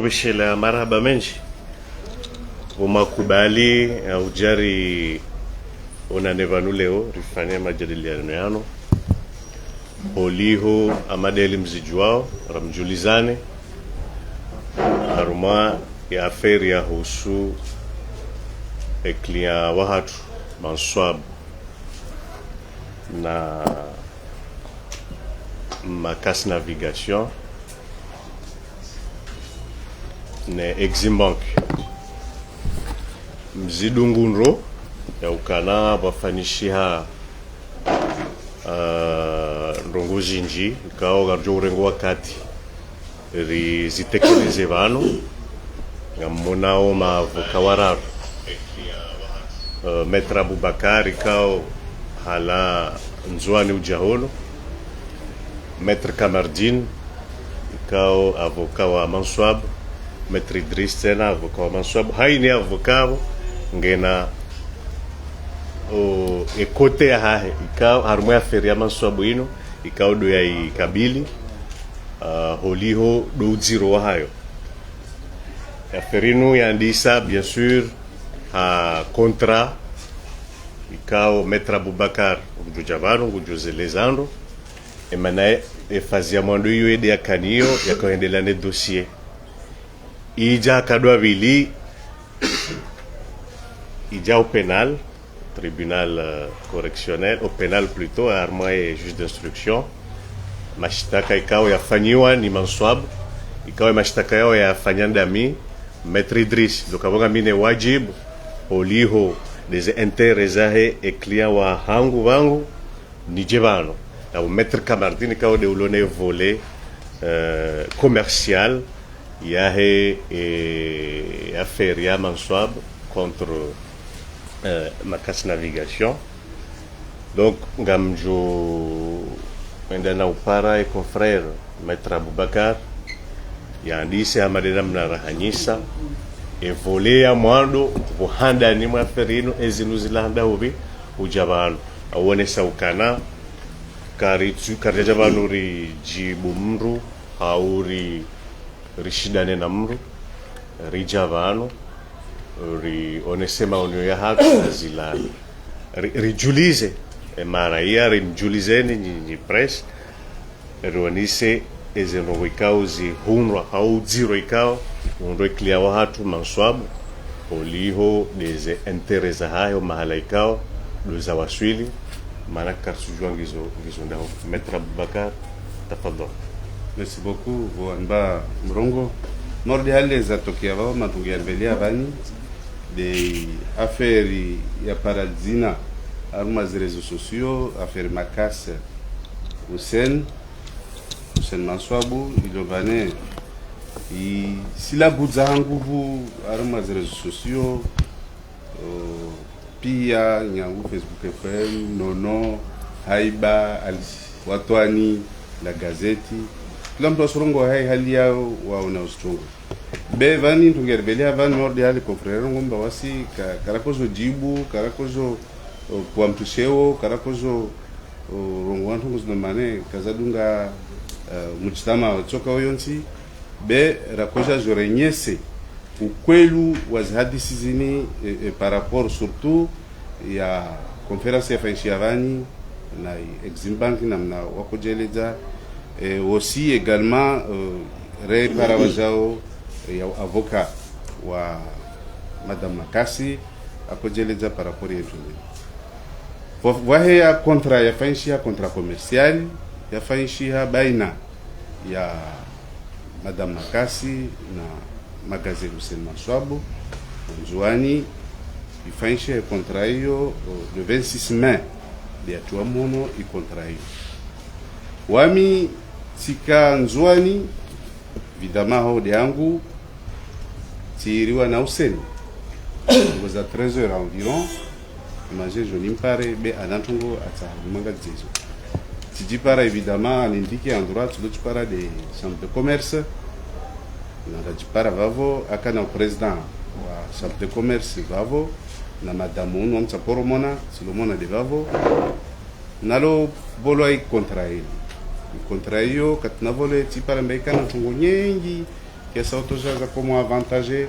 Wishela marhaba menji umakubali ujari unanevanu leo rifanya majadiliano yano holiho amadeli mzijuao ramjulizane aruma ya aferi ya husu eklia wahatu manswab na makas navigation ne Exim Bank mzidungunro ya ukana wafanishiha ndongo jinji kao garjo urengo wakati zitekeleze vano ngamonao mavoka wararu Metra Abubakar kao hala nzwani ujaholo Metre Kamardin kao avoka wa Manswab Maître Idriss tena avoka wa Manswab haini avoka ngena o ekote ya hahe ikao harumu ya feri ya Manswab ino ikao do ya ikabili holiho do uziro wa hayo ya ferinu ya ndisa bien sûr ha kontra ikao Maître Abubakar ujujavano ujuzelezando emana efazia mwando iyo ede ya kaniyo ya kaendelea ne dossier ija kadwa vili ija au pénal tribunal correctionnel au pénal plutôt arma et juge d'instruction mashtaka ikao yafanyiwa ni Manswab ikao mashtaka yao yafanya ndami Maître Idriss dokabonga mine wajibu oliho des intérêts et clients wa hangu wangu ni jebano na Maître Kamardini kao de ulone volé commercial yahe affaire ya Manswab contre makas navigation donc ngamjo endana upara e confrère Maître Abubakar yandise amadena mnarahanyisa e volé ya mwando buhanda ni mwaferino ezinuzilanda ubi ujabano awone saukana karitu karjabano ri jibu mru hauri rishidane na mru rijavano ri onesema onyo ya hatu azilani rijulize mara ya rimjulizeni ni press ronise ezeno ikao zi hunwa au zero ikao ndo klia wa hatu Manswab oliho des intérêts hayo mahala ikao doza waswili maana karsujwa ngizo ndao Maître Abubakar tafadhali. Merci beaucoup Voanba Mrongo. Mordi hali za tokia wao matungiarbelia bani de affaire ya paradzina aruma za réseaux sociaux affaire makas Hussein Manswabu ilobane sila budza nguvu aruma za réseaux sociaux pia nyangu Facebook FM nono haiba watwani la gazeti kila mtu asurongo hai hali yao waona ustungu be vani tungerbelia vani mordi hali confrère ngomba wasi karakozo jibu karakozo kwa mtusheo karakozo rongo wantu nguznomane kazadunga mujtama choka oyonsi be rakoja jorenyese ukwelu wazihadisi zini par rapport surtout ya conférence ya fanshia vani na Exim Bank namna wakojeleza aussi également repara wajao ya avocat wa Madame Makasi akojeleza par rapport yetu wahe ya contrat ya fanshia contrat commercial ya fanshia baina ya Madame Makasi na magazine Hussein Manswab njuani ifanshia contrat hiyo le 26 mai ya tuamono i contrat hiyo wami sika nzuani vidama hode yangu tiriwa na Hussein ngoza 13h environ manger je n'impare be anantungo ata manga zezo tiji para évidemment alindiki endroit tu para de chambre de commerce na para vavo akana président wa chambre de commerce vavo na madame uno mtsaporo mona silomona de vavo nalo bolo ai contrat hiyo katina vole ti para mbeka na tungo nyengi kiasa utojaza como avantage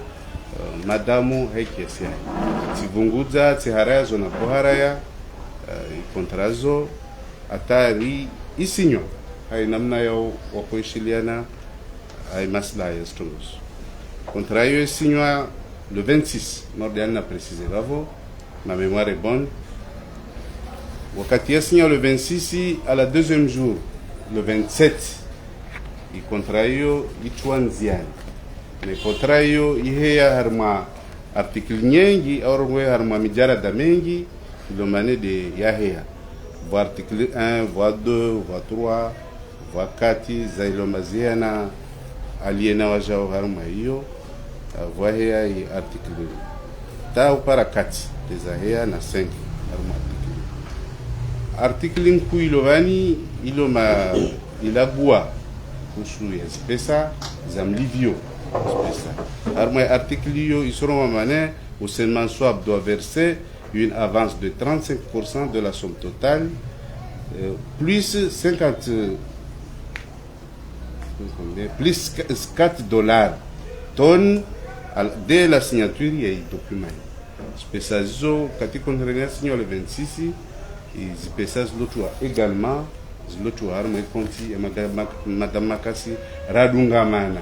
madamu haikiasi tivunguza tiharaya zona poharaya kontrazo atari isinyo hai namna yao wakuishiliana hai maslahi ya stongoso contrario isinyo le 26 nordial na précisé bravo ma mémoire est bonne wakati ya signé le 26 à la deuxième jour le 27 i contrario itwanziani ne contrario iheya harma article nyengi au ngwe harma mijarada mengi le mané de yaheya voie article 1 voie 2 voie 3 voie 4 zailo maziana aliena wajao harma hiyo voie heya i article ta para 4 desaheya na 5 harma article nkuilovani iloma ilagua kuhusu ya spesa za mlivyo spesa harma article hiyo isoro mamane Ousseynou Souab doit verser une avance de 35% de la somme totale plus 4 dollars tonnes dès la signature ya document spesa zo katika nrenga signo le 26 e spesa zlotua également zlotua harma konti ya madame Makasi radungamana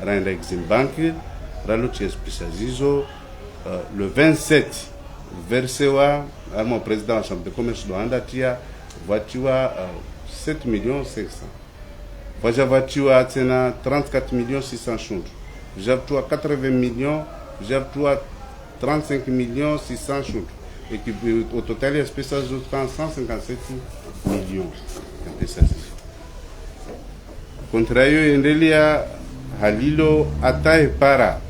randa Exim Bank ralotia spesa zizo le 27 versewa harma président de la chambre de commerce do andatia vatiwa 7 millions 500 vaja vatiwa tena 34 millions 600 chundu javtua 80 millions javtua 35 millions 600 chundu et qui au total les spesa zo 157 millions contrario endelia halilo atae para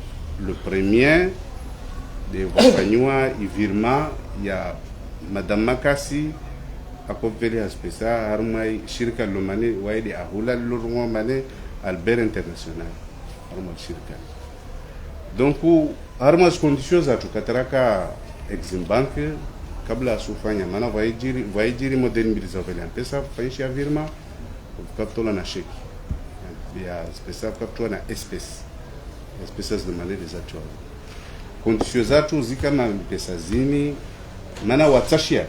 le premier de wafanywa ivirma ya madame Makasi akopeli aspesa harmai shirika lomane waidi ahula lormo mane Albert International harma shirika donc harmas conditions za tukataraka Exim Bank kabla asufanya maana vaijiri moderniza vile mpesa faishi ya virma kaptola na sheki ya spesa kaptola na espèces de monnaie des actuels conditions zatu zikama pesa zini maana watashia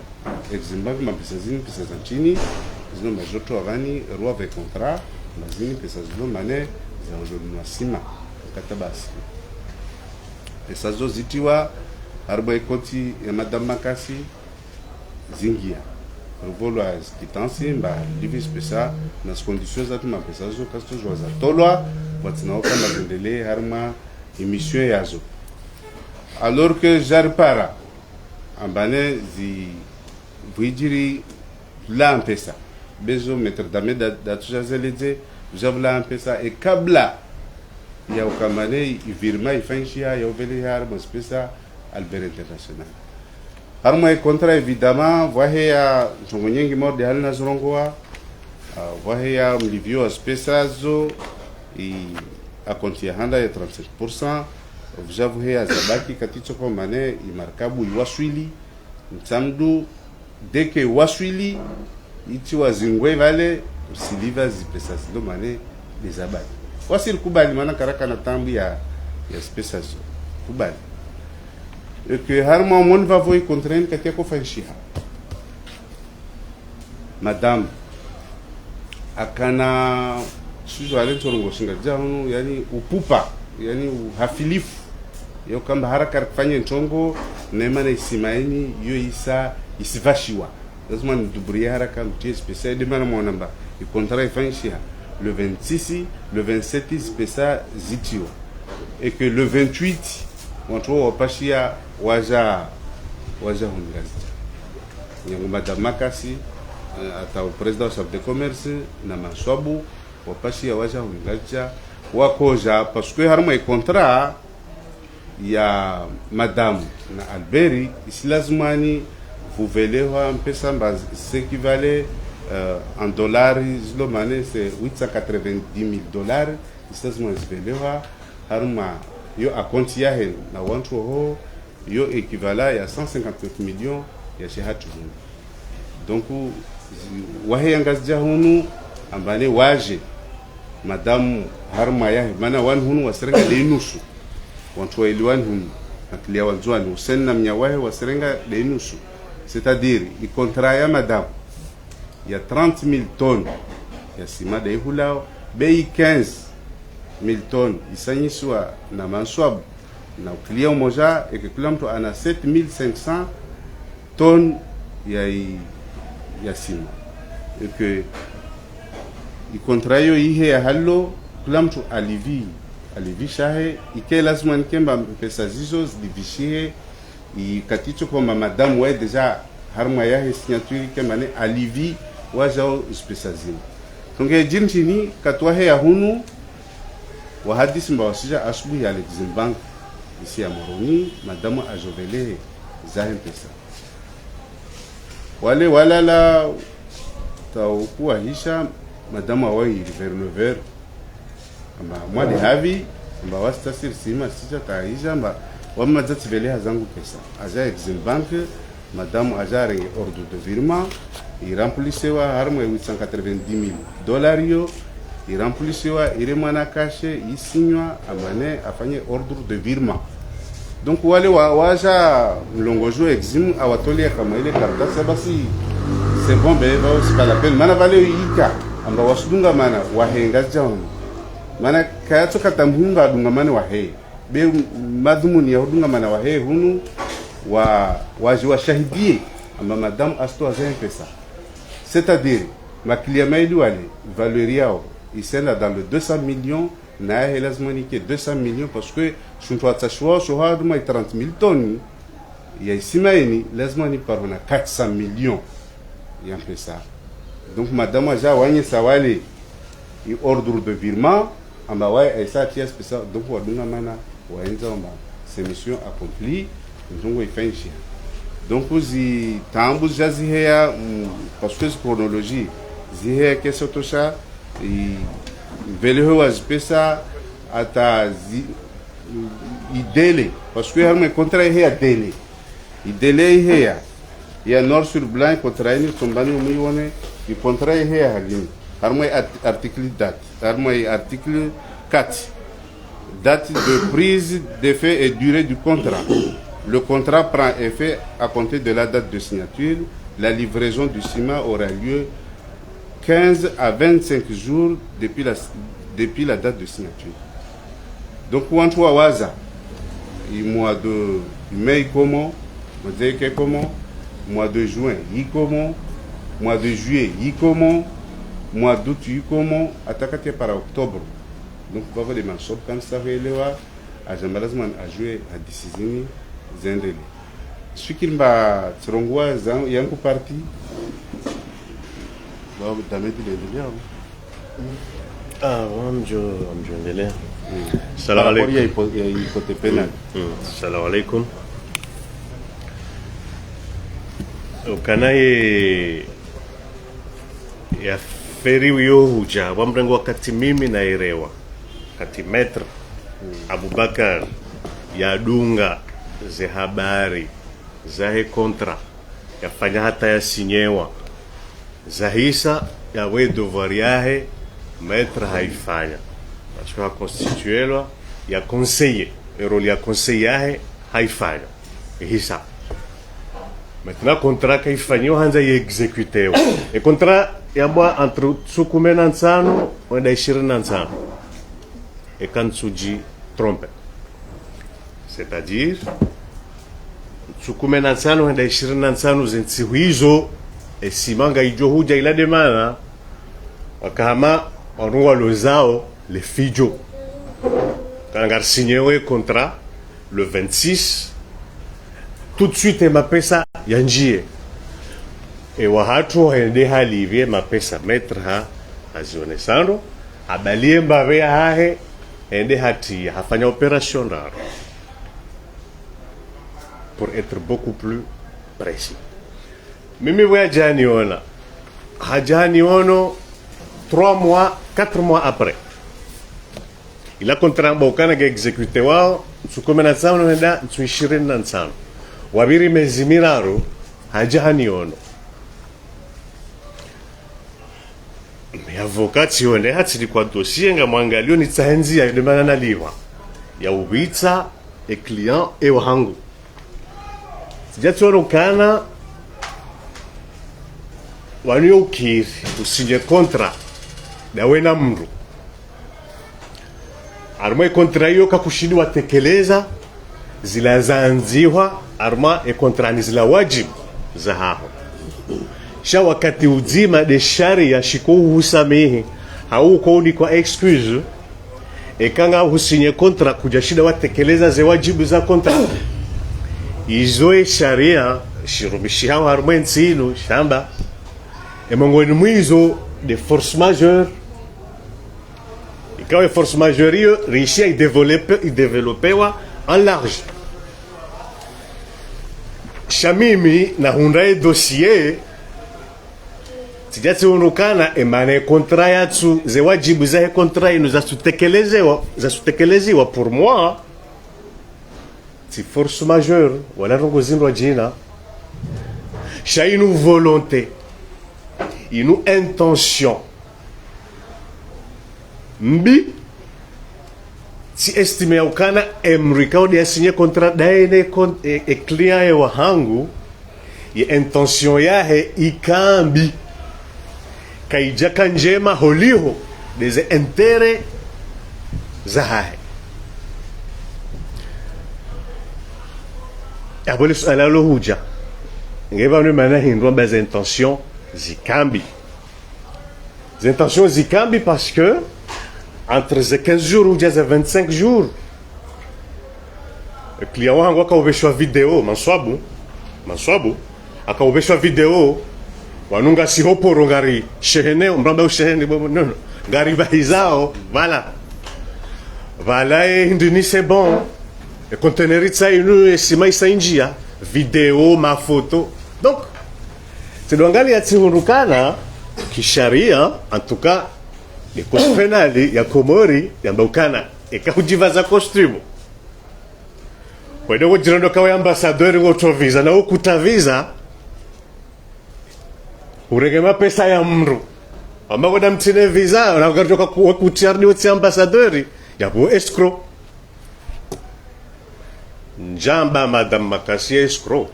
Exim Bank mapesa zini pesa za chini zino majoto avani roi avec contrat mazini pesa zino mane za ujoni wasima katabasi pesa zo zitiwa harba ekoti ya madame Makasi zingia revolo a quittance mba divise pesa nas conditions zatu mapesa zo kasto joza tolwa watina kama zendele harma émission yazo alors que jarpara ambane zi vijiri la mpesa bezo mettre dame da tujazeleze javla mpesa e kabla ya ukamane ivirma ifanshia ya ovele harma spesa Albert International harma contrat évidemment vohe ya chongonyengi morde halina zorongoa vohe ya mlivyo spesa zo i akontia handa ya 37% vjavu ya zabaki katicho kwa mane imarkabu iwaswili mtamdu deke waswili iti wazingwe vale usiliva zipesa zido mane bizabaki wasiri kubali mana karaka na tambu ya spesa zo kubali et que harma mon va vous contraindre katia ko fanshiha madame akana sujo ale torongo singa jamu yani upupa yani uhafilifu yo kamba haraka kufanya ntongo neema na isimaini yo isa isivashiwa lazima ndubria haraka mtie spécial de mana mon namba i contrat ifanshia le 26 le 27 spécial zitio et que le 28 watu wapashia waja hungazi nyangu madame Makasi ata president chef de commerce na maswabu wapashia waja hungazi wakoja parce que harma e contrat ya madame na Alberi isilazimani vuvelewa mpesa mba ce qui valait en dollars zlo mane c'est 890 000 dollars isilazimani vuvelewa harma yo akonti yahe na wantu ho yo équivalent ya 159 millions ya shehatu donc wahe yangazi jahunu ambane waje madamu harma yahe mana wan hunu waserenga de nusu wantu wailiwan hunu aklia wanzwani usenna mnyawahe waserenga de nusu, c'est-à-dire i contrat ya madame ya 30,000 tonnes ya sima de hulao bei 15,000 tonnes isanyiswa na manswabu na uklia umoja eke kila mtu ana 7,500 tonnes ya sima eke i contrat yo ihe ya hallo kila mtu alivishahe ike lazima nikemba pesa zizo zilivishie ikaticho kwamba madamu wae deja harma yahe signature kemane alivi wajao pesa zima tunge jinchini katwahe ya hunu wahadisi mbawasija asubuhi ya Exim Bank isi ya Moroni madamu ajovele zahe pesa wale walala taukuwa hisha madamu awai vers 9h amba mwade havi amba wastasir sima sija taisha amba wama zativele hazangu pesa aja Exim Bank madamu ajare ordre de virement i remplisewa harmo $890,000 yo i remplisewa iremana kashe isinywa amane afanye ordre de virement. Donc wale waja mlongojo Exim awatolia kama ile karatasi basi c'est bon ben c'est pas la peine mana vale ika amba wasudunga mana wahenga jamu mana kayato katamhunga dunga mana wahe be madhumuni ya hudunga mana wahe hunu wa shahidie amba madame asto azen pesa, c'est-à-dire ma client maili wale valeriao isela dans le 200 millions na helazmani ke 200 millions parce que shuntu atashwa so haduma 30,000 tonnes ya isimaini lazmani parona 400 millions ya pesa. Donc madame aja wanye sawale i ordre de virement amba wae esa tia pesa donc wadunga mana waenza amba c'est mission accomplie nzongo ifenshi. Donc uzi tambu jaziheya parce que chronologie ziheya kesotosha i veleho wazipesa ata idele parce que harme contrat heya dele idele heya ya noir sur blanc contrat ni tombani umione i contrat heya halini harme article date harme article 4 date de prise d'effet et durée du contrat. Le contrat prend effet à compter de la date de signature. La livraison du ciment aura lieu 15 à 25 jours depuis la date de signature. Donc, on trouve waza, le mois de mai comment, mois de juin, mois de juillet, mois d'août, comment, attaqué par octobre. Donc, on va voir les manchots quand ça va aller à Jambalazman à jouer à décision. Zendele shikimba tsirongwa yangu parti ba dameti le amjo endelea. Salamu alaykum ya kote penal. Salamu alaykum. Ukanaye ya feri yo huja wamrengo wakati mimi nairewa kati metre Abubakar ya dunga ze habari zahe kontra yafanya hata yasinyewa zahisa yawe devoir yahe maître haifanya parce que constituelwa ya conseiller role ya conseiller yahe haifanya hisa maintenant contrat kaifanyiwa hanza yexecutewa e contrat yabwa entre 15 wenda 25 e kansuji trompe, c'est-à-dire 15 wenda 25 zentsihu hizo esimanga ijo huja ila demana wakahama wanunga lozao le fijo kangar signewe contrat le 26 tout de suite mapesa yanjie e wahatu hende halivye mapesa metre ha azionesando abalie mbave hahe ende hati hafanya opération rare pour être beaucoup plus précis. Mimi voya jani ona hajani ono 3 mois 4 mois après il a contrat bokana ga exécuté wao sukomena tsano nenda 25 wabiri mezimiraru hajani ono avocat yone hati kwa dossier nga mwangalio ni tsahenzi ya yule na liwa ya ubitsa e client e wahangu sijatoro kana wani ukiri usinye kontra na wena mru arma kontra hiyo kakushidi watekeleza zila zaanziwa arma kontra ni zila wajibu za haho sha wakati uzima de sharia shiko husamehe hauko ni kwa excuse kanga husinye kontra kujashida watekeleza ze wajibu za kontra izoe sharia shirumishi hao harmwenzi ino shamba mongoni mwizo de force majeure ikawa force majeure hiyo rishi idevelopewa en large shamimi na hundae dossier sijati unukana emane kontra yatsu ze wajibu za kontra ino za sutekelezewa pour moi si force majeure wala rongo zinro jina shainu volonté inu intention mbi si estime ukana emrika odi asinye kontra daine client wa hangu ye intention yahe ikambi kaijaka njema holiho deze intere zahahe abole ala lo huja ngeba no mana hindwa bas intention zikambi les intentions zikambi parce que entre ces 15 jours ou 25 jours le client wangu akaubeshwa video manswabu akaubeshwa video wanunga sihoporo ngari shehene mramba ushehene no ngari bahizao voilà indini c'est bon le conteneur itsa inu esima isainjia video ma photo donc c'est dongali ya tsihurukana kisharia en tout cas les causes pénales ya komori ya mbukana ekakujivaza costume wedo jirondo kawa ambassadeur ngoto visa na ukuta visa uregema pesa ya mru amba ngoda mtine visa na ukatoka kutiarni woti ambassadeur ya bo escroc njamba madame Makasi escroc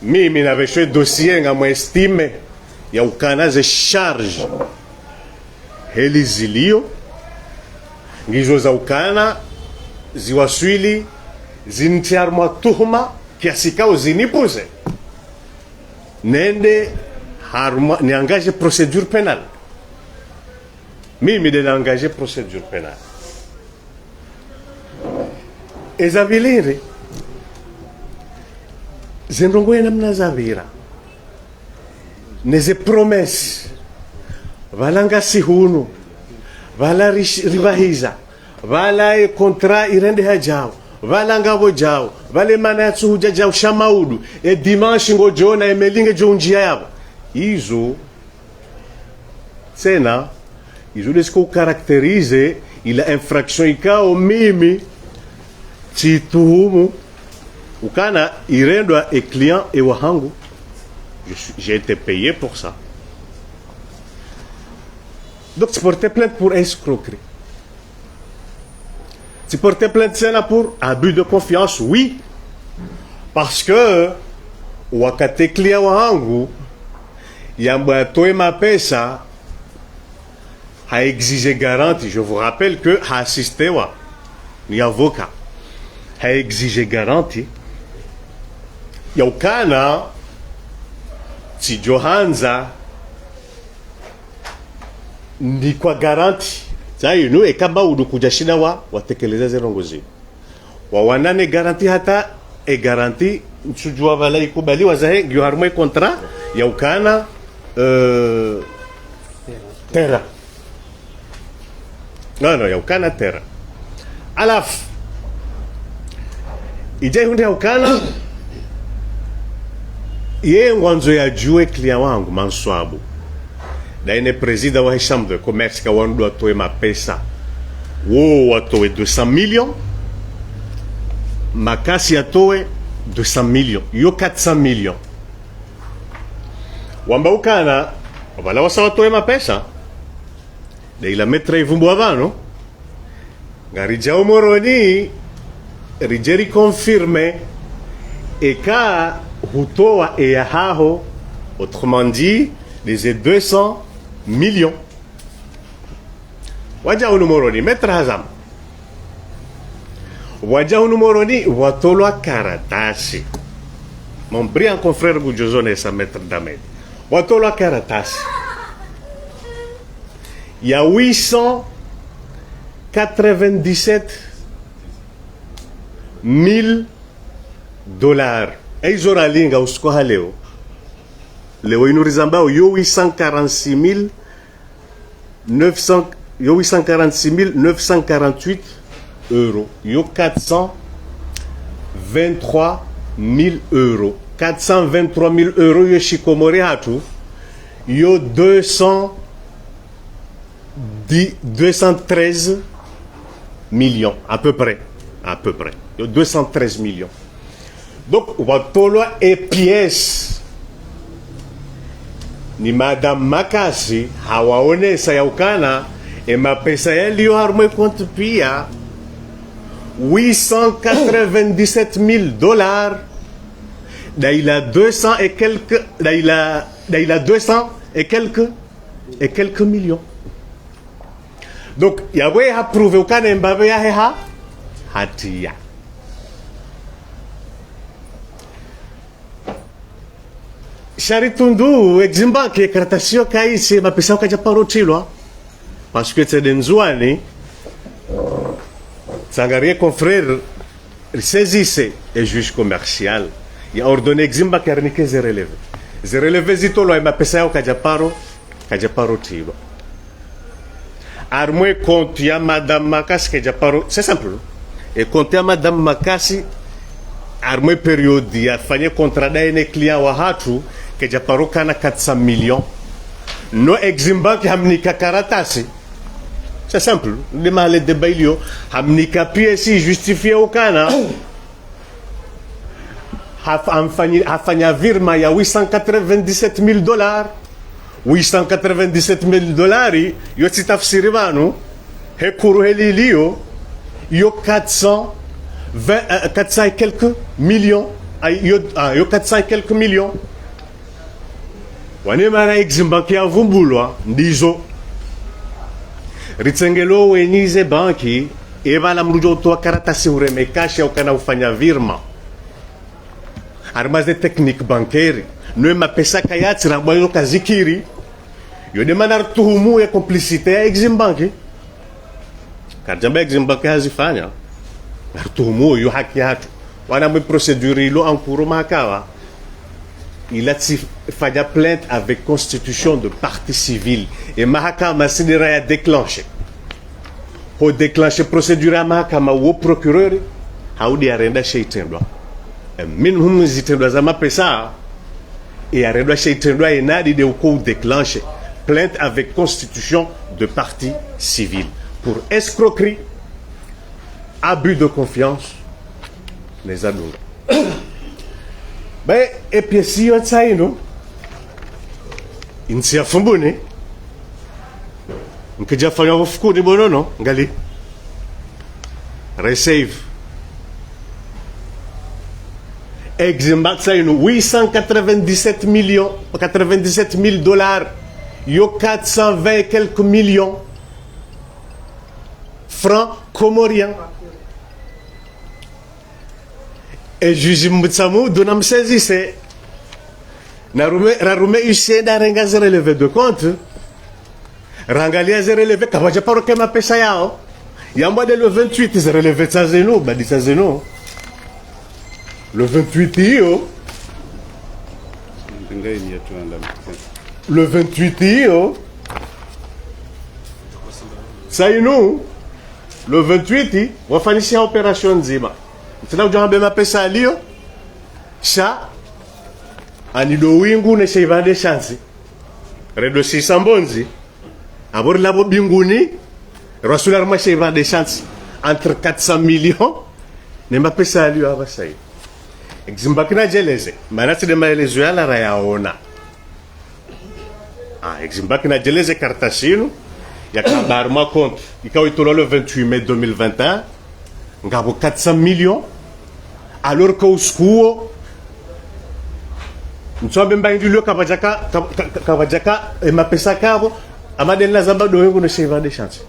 mimi naveshwe dossier nga mwestime ya ukana ze charge heli zilio ngizo za ukana ziwaswili zintiarmwa tuhuma kiasi kao zinipuze nende harma ni engage procédure pénale mimi de engage procédure pénale ezavilire zenrongoye namna zavira neze promesse valanga sihunu vala rivahiza vala kontra irende hajao vala ngavo jao vale mana ya tsuhuja jao shamaudu dimanche ngojona emelinge jonjia yabo izo tena izo desko caractériser ila infraction ikao mimi tituhumu ukana irendwa e client e wahangu j'ai été payé pour ça donc tu portais plainte pour escroquerie tu portais plainte cela pour abus de confiance oui parce que wakati client wahangu yamba toe mapesa a exigé garantie je vous rappelle que a assisté wa ni avocat a exigé garantie yaukana si Johanza ni kwa garanti sai no ekaba udu kujashina watekeleza zerongozi wa wanane garanti hata garanti msujua vala ikubaliwa zahe ngyo harmwe kontra yaukana terra no yaukana terra alaf ije hunde yaukana ye ngwanzo ya jue client wangu manswabu daine presida wa chambre de commerce ka wandu atoe mapesa wo atoe 200 millions Makasi atoe 200 millions yo 400 millions wamba ukana wala wasawatoe mapesa de ila metra ivumbu avano ngarija umoroni rijeri confirme eka hutoa eyahaho, autrement dit les 200 millions waja unumoroni metra hazam waja unumoroni watolwa karatasi. Mon brillant confrère Boujozone et sa maître Damed watolwa karatasi il y a 897 000 dollars. Eizora linga uskoha leo inurizambao yo 846 948 euros, yo 423 000 euros, 423 000 euros yo shikomori hatu yo 213 millions à peu près yo 213 millions. Donc watolwa e pièce ni Madame Makasi hawaonesa ya ukana e mapesa yaliyo harumwe compte pia 897 000 dollars daila 200 et quelques daila 200 et quelques millions. Donc yawe ha prouvé ukana mbabe ya heha hatia. Sharitundu eximba ke karatasi kaisi mapesa ukaja parotilwa parce que c'est denzwani sangarie confrère saisissait et juge commercial il a ordonné eximba karnike zereleve zitolo ya mapesa ukaja parotilwa armwe compte ya Madame Makasi kaja paro, c'est simple et compte ya Madame Makasi armwe période ya fanye contrat na client wa hatu keja paroka na 400 millions no eximba ki hamnika karatasi, c'est simple le mal de bailio hamnika piesi justifié ukana hafanya virma ya 897 000 dollars 897 000 dollars yo tafsiri banu hekuru helilio yo 400 et quelques millions yo 400 et quelques millions wane mara eximbanki ya vumbulwa ndizo ritsengelo wenize banki evala mrujo to karatasi ureme kasha ukana ufanya virma armaze technique bancaire no mapesa kayatsi rambayo kazikiri yo demanda tuhumu ya complicité ya eximbanki kajamba eximbanki hazifanya tuhumu yo haki hatu wana mwe procédure ilo ankuru makawa il a fait plainte avec constitution de partie civile et mahakama sinira ya déclenché ho déclenché procédure ya mahakama wo procureur haudi arenda sheitendwa minhum zitendwa za mapesa et arenda sheitendwa enadi de uko déclenché plainte avec constitution de partie civile pour escroquerie, abus de confiance les adultes. Ben, et puis si on sait, non, il s'y a fumé, on peut déjà faire un fou de bon non, gali, receive, exemple ça, 897 millions, 97 000 dollars, yo 420 et quelques millions francs comoriens. Et juge Mutsamu donam saisissait Narume usenda renga relevé de compte rangalia relevé kabaja paroke mapesa yao yamba de le 28 is relevé tsazeno badi tsazeno le 28 yo le 28 yo sainu le 28 wafanisia opération nzima tena ujambe mapesa alio sha anido wingu ne sheivande chance redo si sambonzi abor labo binguni rasular ma sheivande chance entre 400 millions ne mapesa alio abasai eximbakina jeleze manati de maelezo yala rayaona Eximbaki na jeleze karatasi ino yakabaruma compte ikawa itolewa le 28 mai 2021 ngabo 400 millions alors que usikuo mtsombe mbaindilio kabajaka mapesa kabo amadeni na zamba do wengu no cheva de chance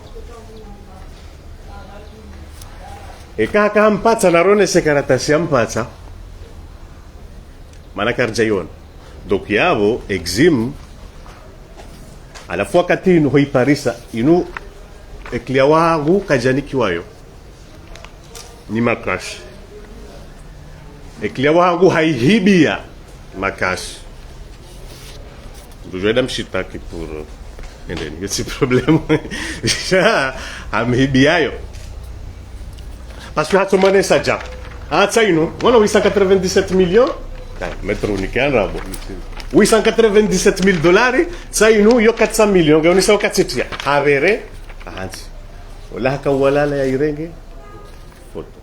kaka mpatsa na rone se karatasi mpatsa mana karjayon donc yabo exim à la fois kati inu hoi parisa inu eklia wangu kajaniki wayo ni makashi eklia wangu haihibia makashi ndojoeda mshitaki pour endeni yesi problème amhibiayo parce que hatomane saja atsa inu wana 897 millions mettre unique rabo 897 000 dollars ça inu yo 400 millions gauni sawa katsitia harere ahanzi wala kawala la irenge photo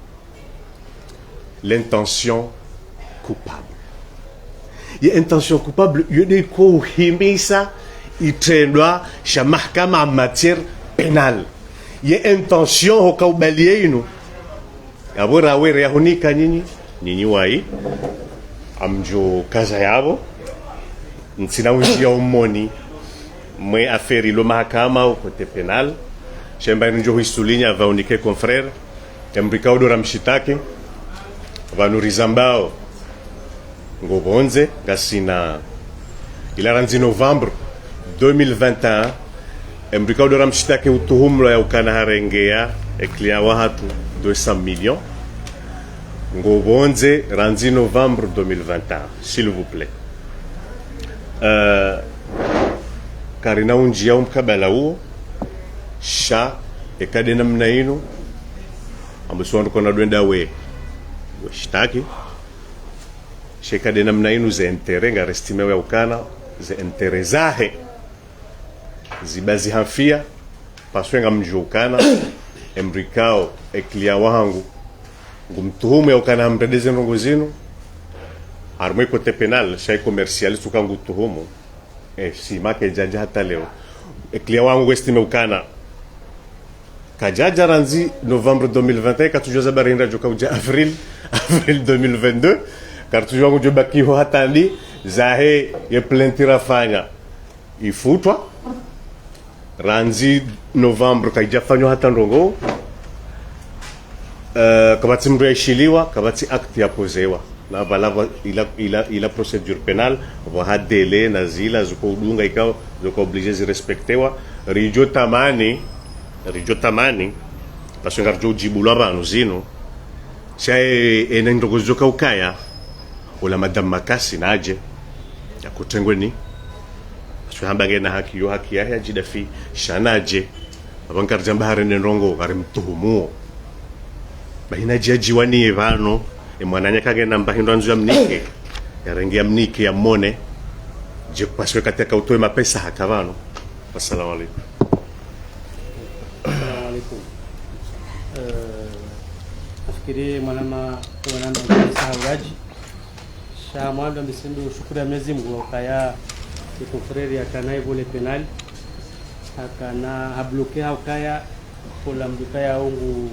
l'intention coupable ya intention coupable yode ko himisa itendwa sha mahakama en matière pénale ya intention hokaubaliye inu abora were ya hunika nyinyi wai amjo kaza yabo ntsina wishia umoni mwe affaire lo mahakama au côté pénal shemba njo hisulinya va unike confrère tembrika odora mshitake vanurizambao ngobonze gasina ilaranzi novembre 2021 embrika odora mshitake utuhumlo ya ukana harengea eklia wa hatu 200 millions ngobonze ranzi novembre 2021 s'il vous plaît karina unjia umkabala huo sha ekade namna ino ambuswandu kona dwenda we shtaki shekade namna ino ze intere nga restime we ukana ze intere zahe zibazi hafia paswenga mjukana emrikao eklia wangu ngumtuhumu ya ukana mredeze nongozino armwe kote penal shay commercial tukangu tuhumu si make janja hata leo eklia wangu estime ukana kajaja ranzi novembre 2021 katujoza barinda joka uja avril 2022 kartujo wangu jobaki ho hatandi zahe ye plentira fanya ifutwa ranzi novembre kaijafanywa hata ndongo kabati mru yaishiliwa kabati akti ya pozewa na balava ila procedure penal va hadele na zila zuko udunga ikao zuko oblige zirespectewa rijo tamani parce que ngarjo jibulwa banu zino sai enendogo zoka ukaya ola madam makasi naje yakutengweni hambage na haki yo haki ya jidafi shanaje abankar jambare nenrongo gari mtuhumu bahina jaji wani vano mwananya kage namba hindo anzu ya mnike ya rengi ya mnike ya mone je paswe katika utoe mapesa hakavano. Assalamu alaikum. Assalamu alaikum. Nafikiri mwanama sahawaji sha mwando misindu shukuru ya Mwenyezi Mungu kaya confrère ya kanai vole penal akana habloke haukaya pola mdukaya ungu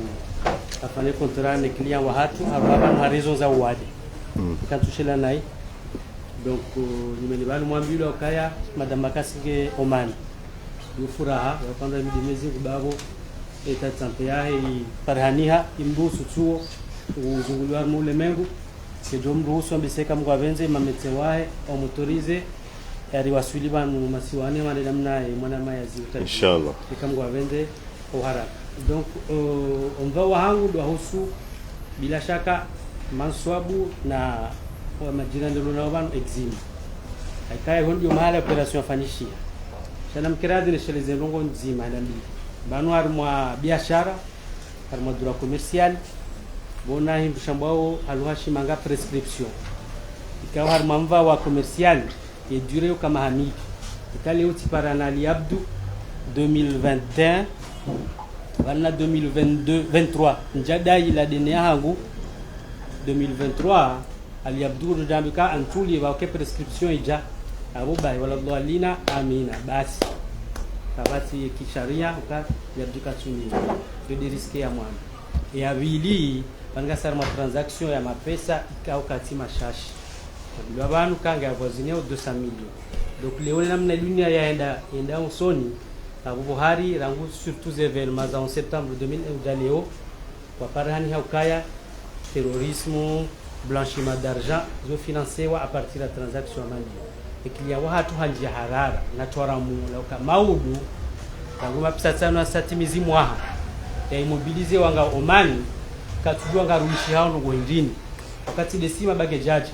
afanye contrat ne client wa hatu ababa na raison za uwade kantushela nai donc nimelibani mwambilo kaya madam Makasige Oman yufuraha wakanda midimezi kubabo eta tante yahe parhaniha imbusu tuo uzungulwa mule mengu sejomruhusu ambiseka mgwavenze mamete wahe omotorize yari wasuli banu masiwane wale namna mwana maya ziuta inshallah kama wavende ohara. Donc on va wahangu do husu bila shaka manswabu na wa majina ndio naoban exim aikai hondi mahala operation fanishia sana mkiradi ni shele zenongo nzima ndambi banu harmwa biashara harmwa dura commercial bona himbishambao haluhashi manga prescription ikawa harmwa mva wa commercial et duré au Kamahani. Itali uti paranali Abdou 2021 wana 2023 njada ila denia hangu 2023 ali Abdou ndambika antuli wa ke prescription ija Abu bai wala dhalina amina basi kabati kisharia uka yaduka tuni de risque ya mwana ya vili banga sar ma transaction ya mapesa ikao katima shashi bila banu kanga avozineo 200 millions donc leo namna dunia yaenda usoni Abu Buhari rangu surtout événements en septembre 2001 leo kwa parani haukaya terrorisme blanchiment d'argent zo financé à partir de transaction mali ikilia watu hanja harara na toramu lauka maudu kanguma pesa tsano satimizi mwaha ya immobiliser wanga Omani katujua ngaruishi hao ngo ndini wakati desima bagejaji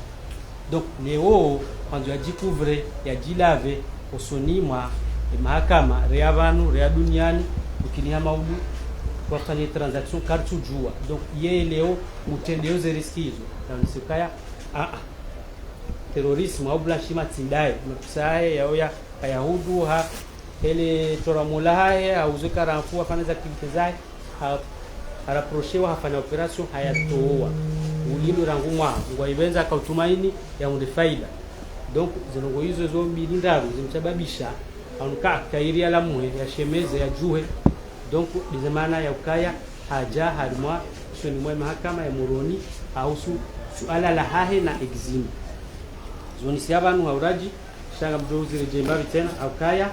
donc leo kwanza jikouvre ya jilave osonimwa mahakama rea vanu rea duniani ukinia maudu kwa fanya transaction kartu jua donc yeye leo mutendeo ze riski hizo na nisikaya terrorisme au blanchiment tindai mkusaye ya yahudu ha ele toramula haye au zikara mfu afanya za activities zake haraproshewa hafanya operation hayatoa ulindo rangu mwa ngwa ibenza kautumaini ya unde faida donc zinongo hizo zo mbili ndaru zimsababisha anuka kairia la mwe ya shemeze ya juhe donc bizamana ya ukaya haja harmwa shoni mwe mahakama ya Moroni au suala la hahe na exim zoni siabanu hauraji shanga mdozi rejemba tena ukaya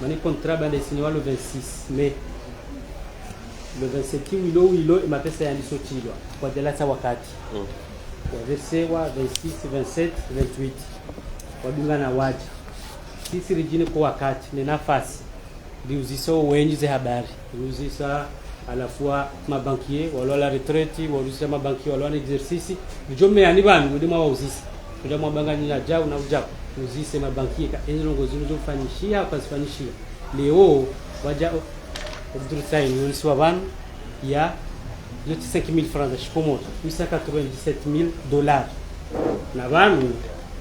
mani contrat bande signé le 26 mai le 27 wilo mapesa yalisotilwa kwa delata wakati ya verse wa 26 27 28 wadunga na waji sisi rijini kwa wakati ni nafasi liuziso wengi za habari liuzisa alafua mabankier wala la retraite wala mabankier wala exercice njome yani banu ndima wauzisi ndio mabanga ni ajao na ujao uzise mabankier ka enzo zilizofanyishia ukazifanyishia leo waja obdursaini uniswa banu ya 25000 francs za shikomoto 877000 na banu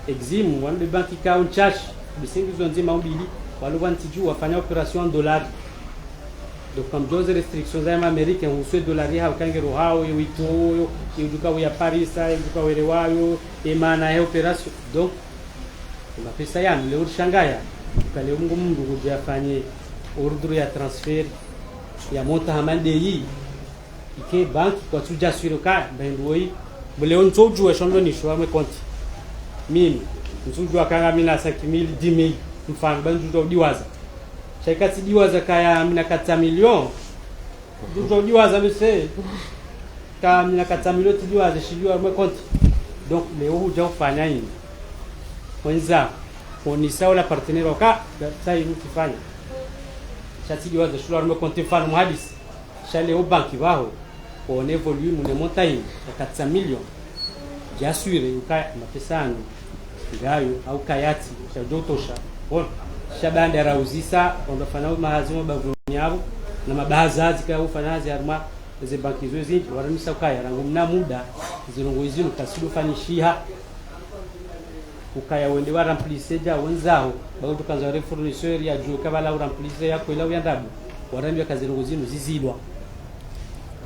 eximu wande banki ka unchash bisingi zonzima mbili walobantiju wafanya operation en dollars donc comme deux restrictions za Amerika uswe dolari ha kangero hao yito yuduka ya Paris yuduka wele wayo emana ya operation donc mapesa yangu leo shangaya kale mungu kujafanye ordre ya transfer ya monta hamande yi ike banki kwa tuja suiroka bendoi leo ntoju shondo ni shwa me konti mimi ntoju akanga mina 5000 10000 mfano banju diwaza shaikati diwaza kaya mina kata milioni ndio diwaza bise kama mina kata milioni diwaza shijua me konti donc leo huja ufanya nini kwanza onisa wala partenaire waka sasa hivi kufanya shati diwaza shula me konti mfano mhadisi shale au banki wao on évolue mu montagne ya 400 milioni jasure ukaya mapesani ngayo au kayati cha dotosha bon shabanda rauzisa ondofanya mahazimo bavunyabo na mabazazi kwa ufanyazi arma ze banki zozi waramisa ukaya rangu mna muda zirongo izinu kasidu fanishiha ukaya wende wa remplissage wenzao bao tukanza reformation ya juu kabala remplissage yako ila uyandabu warambia kazirongo zinu zizilwa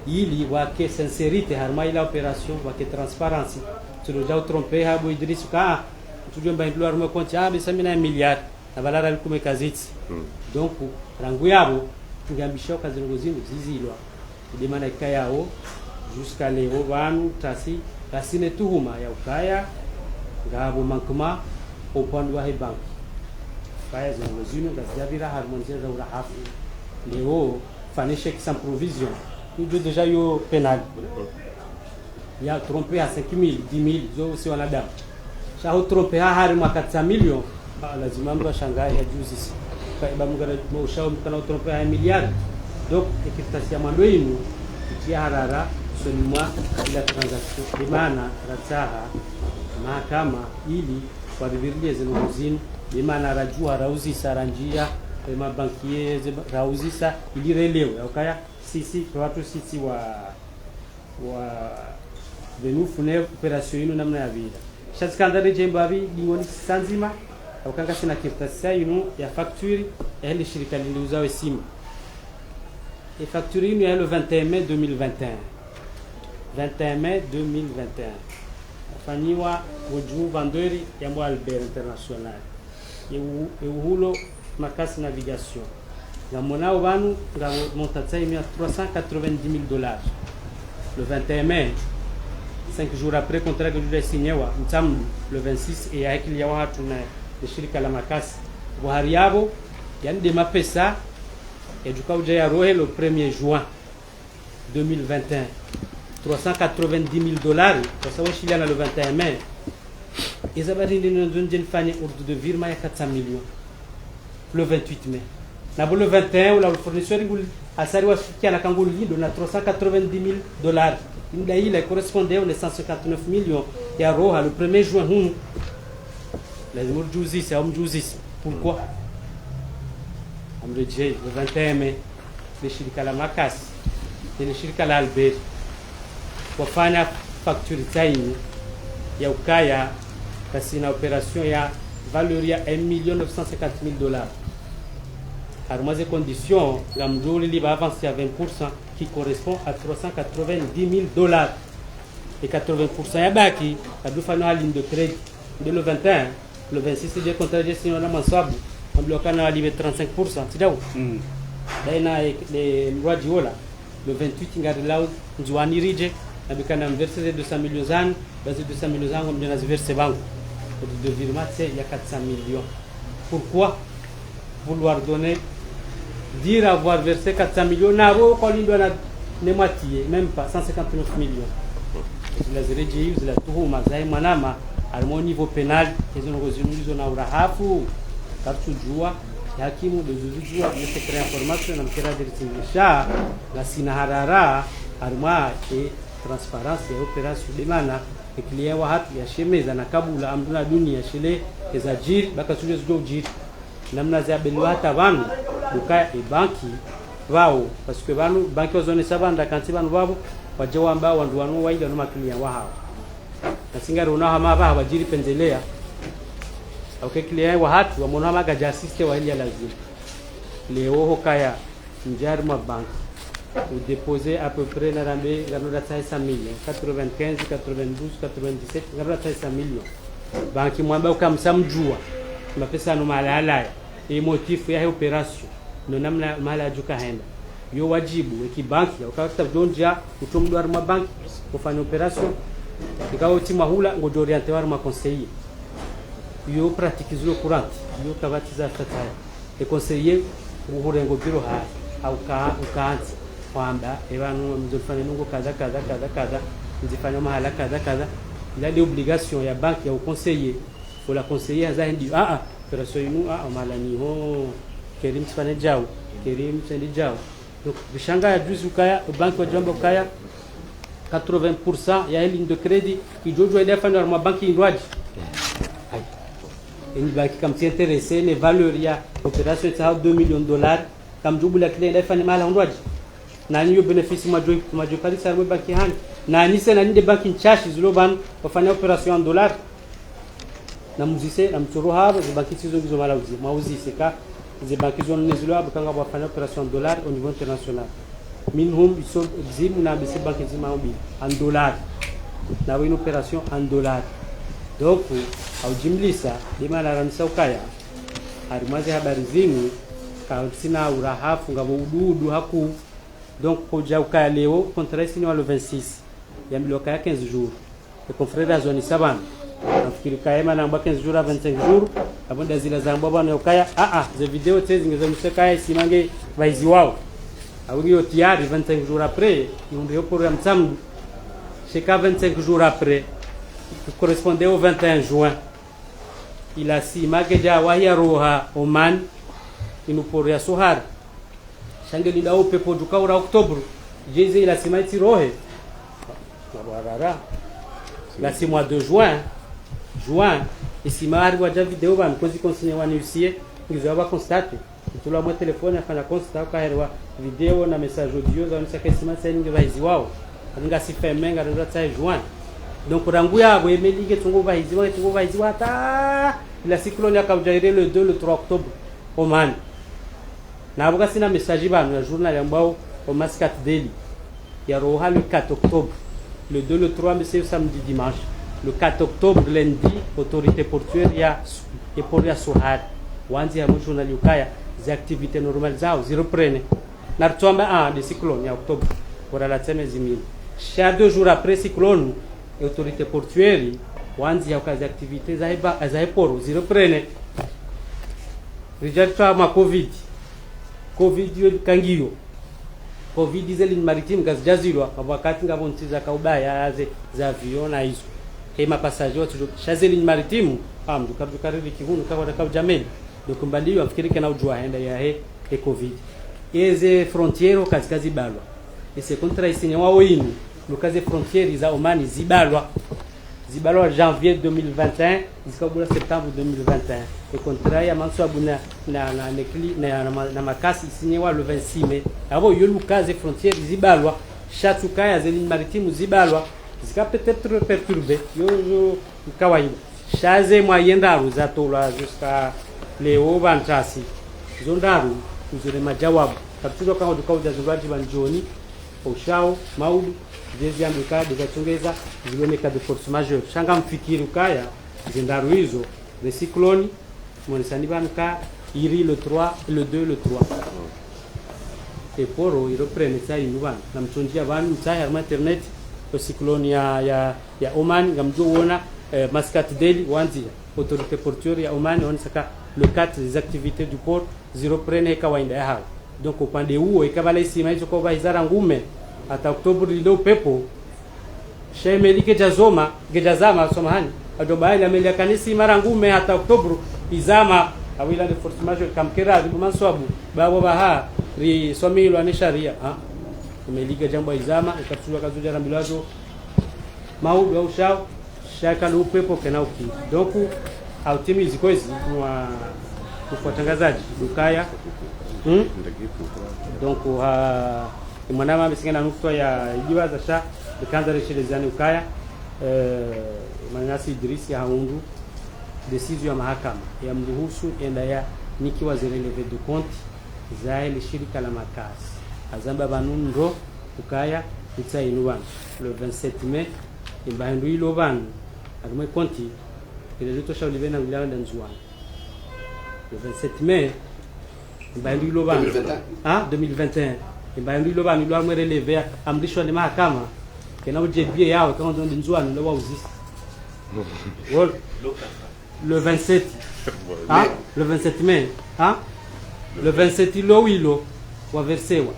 ili wake sincerité harma ila operation wake transparency tuloja tromper habo Idriss ka tujomba ndlo arma konti bisa mina milliard na balara bikume kaziti donc rangu yabo tungambisha kazirongo zinu zizilwa demana ikayao jusqu'à leo vanu tasi kasine tuhuma ya ukaya ngabo mankuma upande wa bank kaya zirongo zinu ngazijabira harmoniser za urahafu leo fanishe sans provision nous déjà yo pénal il a trompé à 5000 10000 zo si wanadamu shao trompé hari mwaka 400 million lazima mtu ashangae ya juzi kaiba mngara mshao mkana trompé à milliard donc ekitasia mwando yinu itia harara sonimwa ila transaction bimana ratsaha mahakama ili wadivirie zinuzini bimana rajua rauzi saranjia mabankier rauzisa ili relewe ukaya sisi watu sisi wa venu fune operation ino namna ya vida shaskandale jembavi dingoni sanzima ukanga sina kirtasa ino ya facture ya ile shirika liliuzawe simu et facture ino ya le 21 mai 2021 21 mai 2021 afanywa wujuu vandori ya Albert International e uhulo makasi navigation ngamonao vanu nga montatsaimia 390 000 dollars le 21 mai 5 jours après contrat que je signé wa mtamdu le 26 et avec il y a watu na shirika la makasi buhari yabo yani de mapesa et du coup ya rohe le 1er juin 2021 390 000 dollars kwa sababu shiliana le 21 mai izabari ndino nzonje fanya ordre de virement ya 400 millions le 28 mai na le 21 la fournisseur ngul asari wasikia na kangulu lido na 390 000 dollars inda ile correspondait aux 159 millions ya roha le 1er juin lazima ujuzisi au mjuzisi pourquoi amreje le 21 mai le shirika la makasi le shirika la Albert wafanya facture time ya ukaya kasi na operation ya valeur ya 1 950 000 dollars harmoise conditions la mjoli li va avancer à 20% qui correspond à 390 000 dollars et 80% ya baki kadufanya ligne de crédit de le 21 le 26 de contrat de signé na mansabu amblokana wali 35% tidao daina les loi diola le 28 ngari lao njuani rije nabikana verser 200 millions zan basi 200 millions zan ngombe na verser bangu de virement c'est il y a 400 millions pourquoi vouloir donner dire avoir versé 400 millions naro kolindo na nematiye même pas 159 millions la zirejii zila tuhuma zai manama au niveau pénal hizo ngozinulizo na urahafu katujua hakimu bezujua ni secret information na mkira diritimisha na sina harara arma e transparence ya operation de mana client wa hatu ya shemeza na kabula amduna dunia shile ezajiri baka suje zujo jiri namna za belwa hata vanu duka e banki wao parce que vanu banki ozone sabanda kanti vanu babo wajewa ambao wandu wanu waida no maklia wa hao nasinga rona hama ba wajiri pendelea au client wa hatu wamona maga jasiste wa ile lazima leo hokaya njarma bank ou déposer à peu près na rambe ngano 500 millions 95 92 97 ngano 500 millions banki mwamba ukamsamjua mapesa no malala e motifu ya operation no namna mala juka henda yo wajibu ki banki ukata donja utomdo arma banki kufanya operation ikawo tima hula ngo orienter war ma conseiller yo pratique zilo courant yo kabatiza fataya e conseiller uhurengo biro ha au ukaanza kwamba ebanu mzofanya nungo kaza nzifanya mahala kaza il a des obligations ya banki ya conseiller pour la conseiller azahindi opération inu mala ni ho kerim tsfane jao kerim tsende jao donc bishanga ya juzi ukaya banki wa jambo kaya 80% ya ligne de crédit qui jojo ile fanya ma banki indwaji une banque comme si intéressé les valeurs ya opération ça 2 millions de dollars comme jobu la client ile fanya mala indwaji na niyo benefice majo kali sa banki hani na ni sena ni de banki nchashi zuloban wafanya operation en dollars na muzise na mtoro habo banki sizo ngizo mala uzi mauzise ka ze banki zo nezilo habo kanga wafanya operation en dollars au niveau international minhum iso zimu na bisi banki zima en dollars na une opération en dollars donc au jimlisa lima la ramisa ukaya harimazi habari zinu ka sina urahafu ngabo ududu haku donc koja ukaya leo contrat signé le 26 ya miloka ya 15 jours le confrère da zone saban nafikiri kaema na 15 jours à 25 jours abonda zile za mbaba na ukaya ze video tezi ngezo mseka simange baizi wao au tayari 25 jours après ndio programme samedi c'est 25 jours après qui correspondait au 21 juin il a si mageja wahia roha Oman inuporia sohar shangeli dao pepo dukaura octobre jeze il a si maiti rohe barara la si mois de juin et si mari waja vidéo ban kozi consigné wa nuissier ngizo ba constate tula mo telefone afanya constate ka herwa vidéo na message audio za nisa kesima sasa ngi baizi wao nga si femenga ndo tsa juin donc rangu yabo emelige tungo baizi wata la cyclone yakaujaire le 2 le 3 octobre Oman na abuka sina message banu ya journal ambao au Mascat Daily ya roha le 4 octobre le 2 le 3 mais c'est samedi dimanche le 4 octobre lundi autorité portuaire ya et pour ya Sohar wanzi ya mwisho unaliukaya za activite normal zao zireprene na tuamba de cyclone ya octobre pour la semaine zimini cha 2 jours après cyclone autorité portuaire wanzi ya kazi activite za eporo zireprene rijatwa ma covid yo kangio covid zeli maritime gazjazilwa wakati ngabo ntiza kaubaya za avion na hizo hema passager watu shazeli maritime amdu kariri kihunu kwa dakao jameli dokumbali wafikiri kana ujua henda ya he covid eze frontiero kazi balwa ese kontra isinye wao inu lukaze frontiere za Omani zibalwa janvier 2021 zikabula septembre 2021 e kontra ya manso abuna na makasi isinye wa le 26 mai abo yo lukaze frontiere zibalwa chatukaya zeli maritime zibalwa zika peut-être perturbé yo kawaida shaze mwayendaru za tola jusqu'à leo bantasi zondaru uzure majawabu kaptulo kama dukauja zurati banjoni ushao maudu jezi ambuka dizachongeza zilioneka de force majeure shanga mfikiri ukaya zindaru hizo de cyclone monisani banka iri le 3 le 2 le 3 et poro ireprene ça inuban na mtonjia banu mtaya ma internet o cyclone ya Oman ngamjo wona Mascat Daily wanzia autorité portuaire ya Oman on saka le 4 des activités du port zireprene kawaida ya hao donc upande huo ikabala isima hizo kwa izara ngume hata Oktoba lilo pepo shemelike jazoma gejazama somahani adobaili amelia kanisi mara ngume hata Oktoba izama awila de force majeure kamkera bimanswabu babo baha ri somilo ani sharia umelika jambo izama ikatulwa kazuja rambilazo maudu au shao shaka lu pepo kana uki donc autimizi kozi kwa tangazaji dukaya donc mwanama amesingana nukto ya jiwa za sha kanza reshelezani ukaya manasi Idrisi ya haundu decision ya mahakama ya mruhusu enda ya nikiwa zireleve de compte za ile shirika la makasi azamba banundo ukaya itsainwa le 27 mai imbandu ilo banu adume konti ile lito shauli bena ngilanda nzuana le 27 mai imbandu ilo banu 2021 imbandu ilo banu ilo amwe releve amrishwa ni mahakama kena ujebie yao kama ndo nzuana ndo wauzisi le 27 le 27 mai le 27 ilo wa versewa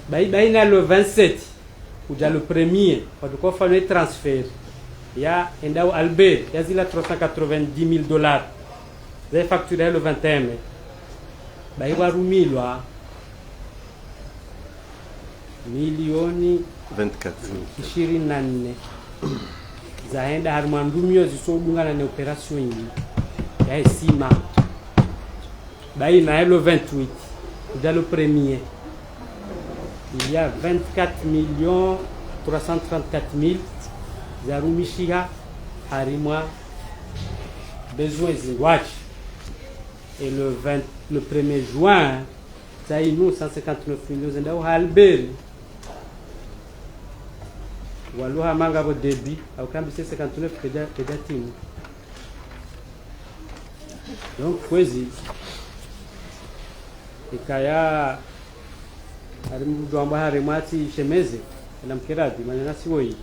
baina le 27 uja le premier kwa fanya transfer ya endao Albert ya zila $390,000 za facture le 21 mai baiwa rumilwa milioni 24 zaenda harumandumio zisodungana na operation hii ya esima baina le 28 uja le premier il y a 24,334,000 zarumishiha harimwa besoin zingwachi et le 1er juin ça y nous 159 millions ndao halberi waluha manga bo débit au kambi 59 keda timu donc kwezi ikaya arimu amba harimati shemeze na mkiradi manana siwoi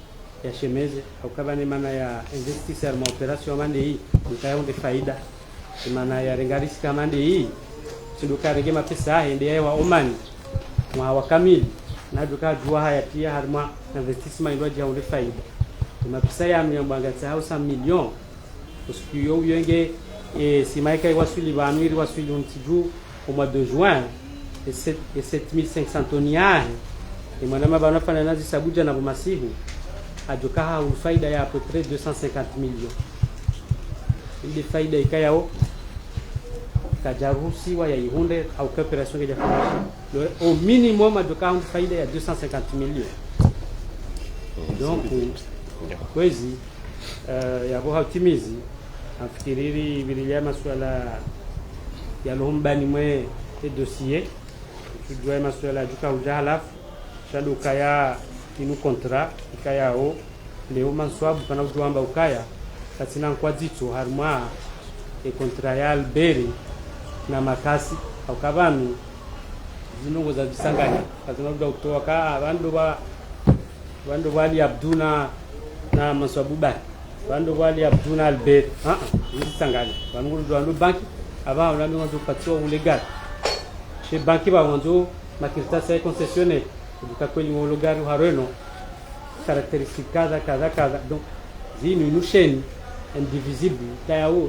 ya shemeze au kabane mana ya investisseur ma operation mande hii utaonde faida maana ya rengarisi kama ndi hii sinduka rege mapesa ende ya Oman mwa wakamili na duka jua haya pia harma investissement ndo jaonde faida mapesa ya mnyambanga tsao 100 millions usiyo yenge simaika wasuli banwiri wasuli ntiju au mois de juin et 7500 toniares et mwanama banafanya nazi sabuja na bomasihu ajoka ha faida ya à peu près 250 millions ile faida ikayao kajarusi wa ya ihunde au coopération ya fanya au minimum ajoka faida ya 250 millions donc kwezi ya bo hatimizi afikiriri biliya masuala ya lombani mwe dossier tujue masuala juka ujalaf shadu kaya inu contrat ikayao leo manswabu kana ujuamba ukaya katina kwa zito harma e kontra ya Alberi na Makasi au kabami zinongo za visanganya kazinoda kutoa ka bandu wali Abduna na Maswabuba bandu wali Abduna Alberi visanganya bandu banki aba wandu wanzo patiwa ulegal chez banki ba wanzo makiritasi ya concessionnaire duka kwenye lugar hareno caractéristique kaza donc zini nusheni indivisible tayao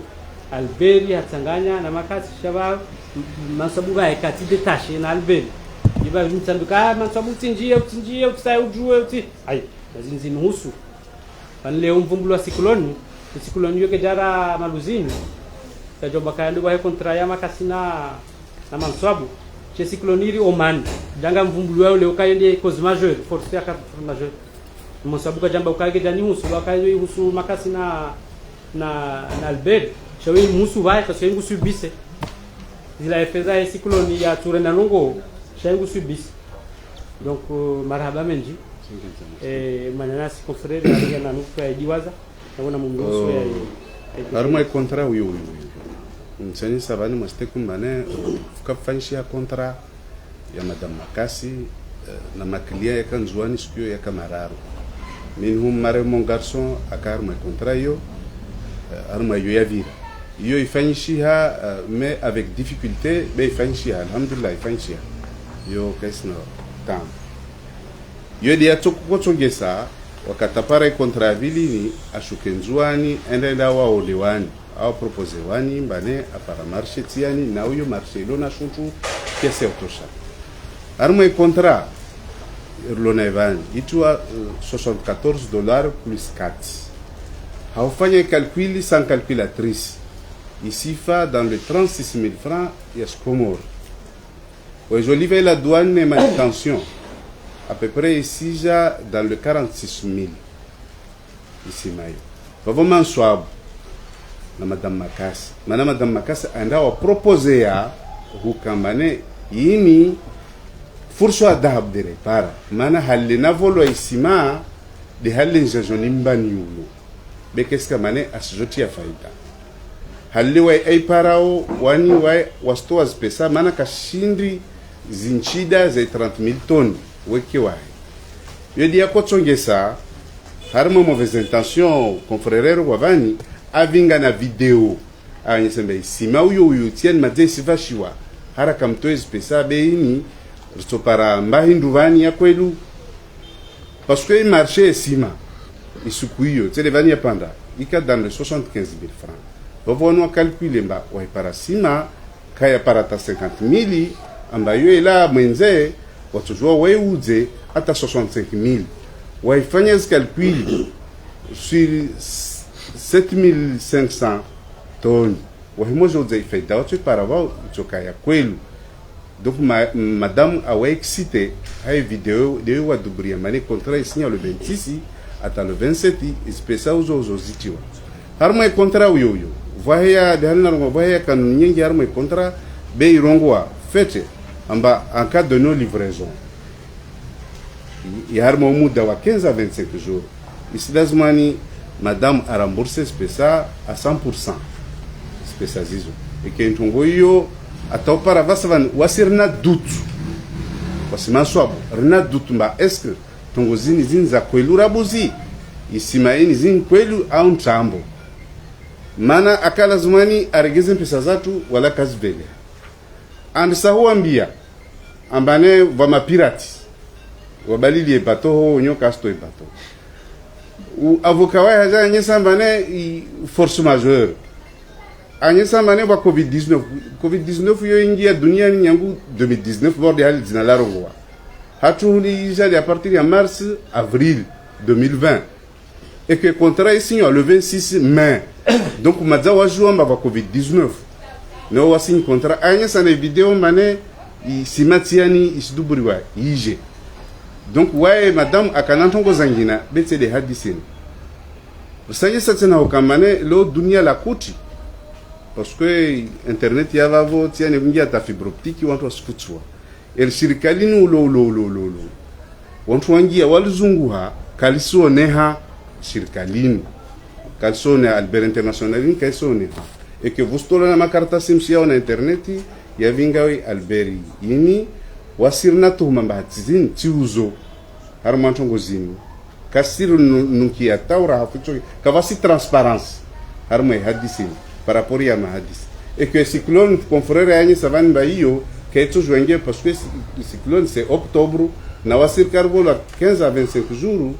Alberi hatanganya na Makasi shaba Maswabuba ekati détaché na Alberi iba mtsanduka Maswabu tinjie utsai ujue uti ai lazini nusu panle umvumbulwa sikloni yoke jara maluzini kajomba kayandu wa kontra ya Makasi na Maswabu che sikloniri Oman danga mvumbulwa ule ukayende cause majeure force ya cause majeure Maswabu kajamba ukayege jani husu wakayende husu Makasi na Alberi shawi musu vai kwa sababu subise zila efeza ya sikloni ya turenda nongo shawi subise donc marhaba menji manana si confrère ya na nufa ya diwaza na mungoso ya arma kontra uyo msani sabani mwaste kumane fukafanishia kontra ya madame Makasi na maklia ya kanzuani sikio ya kamararo minhum mare mon garçon akarma kontra yo arma yo ya vira yo ifanyishiha mais avec difficulté mais ifanyishiha alhamdulillah ifanyishiha yo kaisna tam yo dia tsogesa wakatapara kontra vilini ashukenzwani endela wa olewani au propose wani mbane apara marché tiani na uyo marché lona shuntu kese otosha armo kontra lona evani itwa $74 plus 4 haufanya calcul sans calculatrice ici fa dans les 36 000 francs ya Comores aujourd'hui la douane et manutention à peu près ici já dans le 46 000 ici mayo bavo Maswabu na madame Makasi anda wa propose ya hukambane yini furso adab dire para mana halina volo isima de halin jajoni mbani yulo bekeska mane asjoti ya faida haliwa ay parao wani wa wasto pesa mana kashindi zinchida za 30,000 tonnes weke wa yodi yakotsongesa harmo mauvaise intention confrère wabani avinga na video anyesembe isima uyo tien madesi vashiwa haraka mtoezi pesa beini rito para mbahindu vani ya kwelu parce que marché esima isukuyo tele vani ya panda ika dans les 75,000 francs bavonwa calculer mba wa para sima kaya para ta 50,000 ambayo ila mwenze watujua weuze hata 65,000 waifanya calcul sur 7,500 tonnes wahimoja uzaifeda watu para wao chokaya kwelu donc madame a excité hay vidéo de wa dubria mane contrat signé le 26 ata le 27 espesa uzo zitiwa harmo contrat uyo vaya de halna ngo vaya kan nyingi harmo contrat be irongwa fete amba en cas de non livraison il harmo muda wa 15 à 25 jours ici lazimani madame a remboursé spesa à 100% spesa zizo et que ntongo yo ata para vasavan wasirna doute wasimaswabo rina doute mba est-ce que tongo zini za kwelu rabuzi isimaini zini kwelu au ntambo mana akala zumani aregeze pesa zatu wala kazivele andisa huambia ambane va mapirati wabalili ebato ho nyoka asto ebato u avocat wa haja nyesa mbane force majeure anyesa mbane wa covid-19 yo ingia dunia ni nyangu 2019 borde hali zina la rongwa hatu li jali à partir de mars avril 2020 et que contrat est signé le 26 mai donc madza wa joua mba covid-19 no wa signé contrat anyesa na vidéo mbane simatiani isduburiwa yije donc ouais madame akanantongo zangina betse de hadisini usanye satena ukamane lo dunia la kuti parce que internet ya vavo tiane kungia ta fibre optique wantu wasikutswa el shirikalini lo wantu wangia walizunguha kalisone ha shirikalini kalsone Albert International kalisone et que vustola na makaratasi msiao na interneti ya vingawi alberi ini wasirna tuhuma mbahatizini tiuzo harma chongo zini kasiru nunkia taura hafucho kavasi transparence harma hadisi par rapport ya mahadisi et que cyclone confrère yani savane ba hiyo keto joinge parce que le cyclone c'est octobre na wasir carbola 15 à 25 jours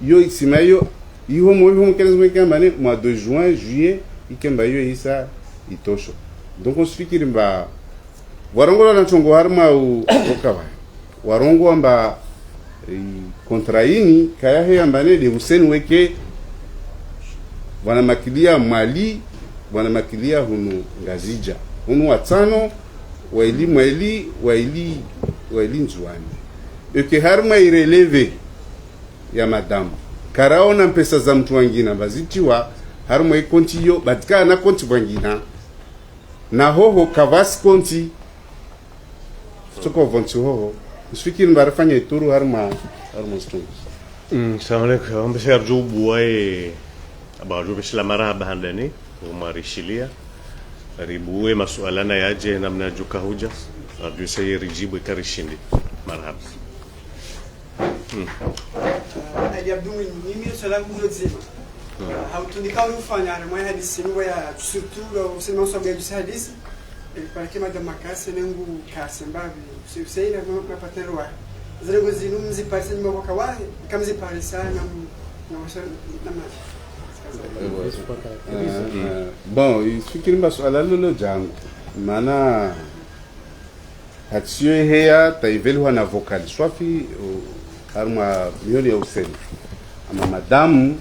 yo isimayo iho mo 15 mekambane mois de juin juillet ikemba yo isa itosho donc on sufikiri mba warongo na chongo harma okawa warongo amba kontraini kaya he ambane de Hussein weke wana makilia Mali wana makilia hunu ngazija hunu watano waili mweli waili nzuani eke harma ireleve ya madamu karaona mpesa za mtu wangina bazitiwa harma ikonti yo batika na konti wangina na hoho kavasi konti soko vonti hoho msfikiri mbarafanya ituru harma stungu Salamu alaikum. Ambesi arju buai abarju besi la marhaba handani umarishilia ribuwe masualana yaje namna juka huja arju sayi rijibu ikarishindi marhaba. Yabdu mimi salam kuzima hautundika ufanya harma hadisi ni ya surtout le seulement sur le hadisi para que madame Makasi nengu kasembavi sisi na mapatero wa zile zinu mziparisa ni mboka wahe kama ziparisa na bon ifikiri masuala lolo jangu maana hatsio heya taiveli na vocal swafi harma mioni ya useni ama madamu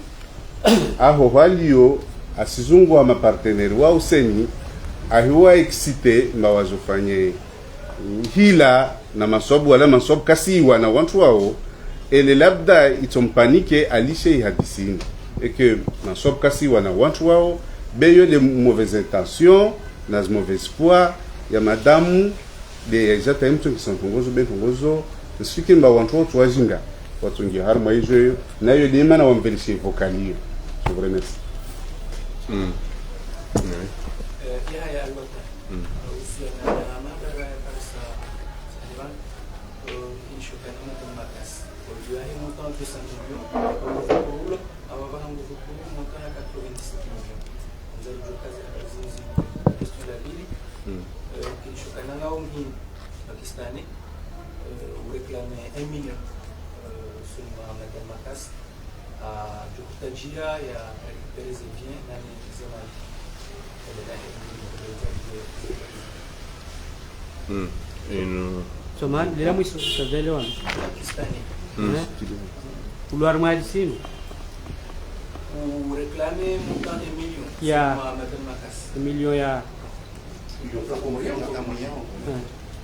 aho walio asizungu wa maparteneri wa useni ahiwa excité mawazo fanye hila na masobu wala masobu kasiwa na watu wao ele labda itompanike alishe hadisini et que masobu kasiwa na watu wao beyo de mauvaises intentions na mauvais foi ya madamu de exacta mtu kisantongozo ben kongozo sifiki mba watu watu wajinga watu ngi harma hizo na hiyo de mana wambelishe vokalio je vous remercie. Ya alota uhusiana na mada ya Farsa Salivan inshukana na makas kwa hiyo mtu pesa ndio kwa awava hangu kwa mtu ya 97 milioni ndio kazi ya kazi historia hili kinshukana nao mhini Pakistani ureklame 1 million suma na makas jukutajia ya recuperer ses biens na ni zema Soman, lila mwiso kutadele wana uluar maji sinu reclame montant de millions ya makas milio ya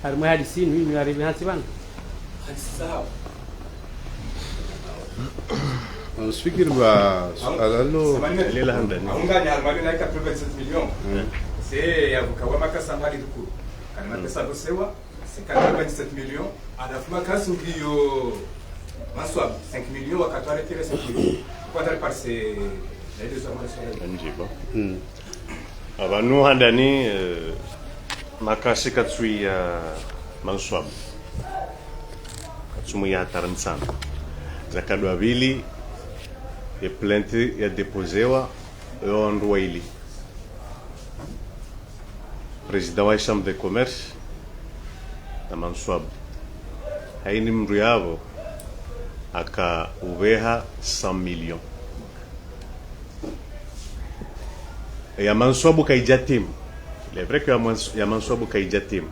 harma hadi sinu hii milari binati bana hadisahau Sfikiri ba alalo Lela handani. Aunganya harmali na 87 millions. C'est avocat wa makasa mbali dukuru. Kana pesa dosewa, c'est 87 millions. Alafu makasa ndio maswab 5 millions wakatwale tele 5 millions. Kwa tare par ces les deux amorces. Njiba. Abanu handani makasi katsui ya manswab. Katsumu ya taransan. Zakadu abili ya plainte ya deposewa yo ndwaili president wa chambre de commerce na manswab haini mndu yavo aka uveha 100 millions ya manswabu kaijatim le vrai que ya manswabu kaijatim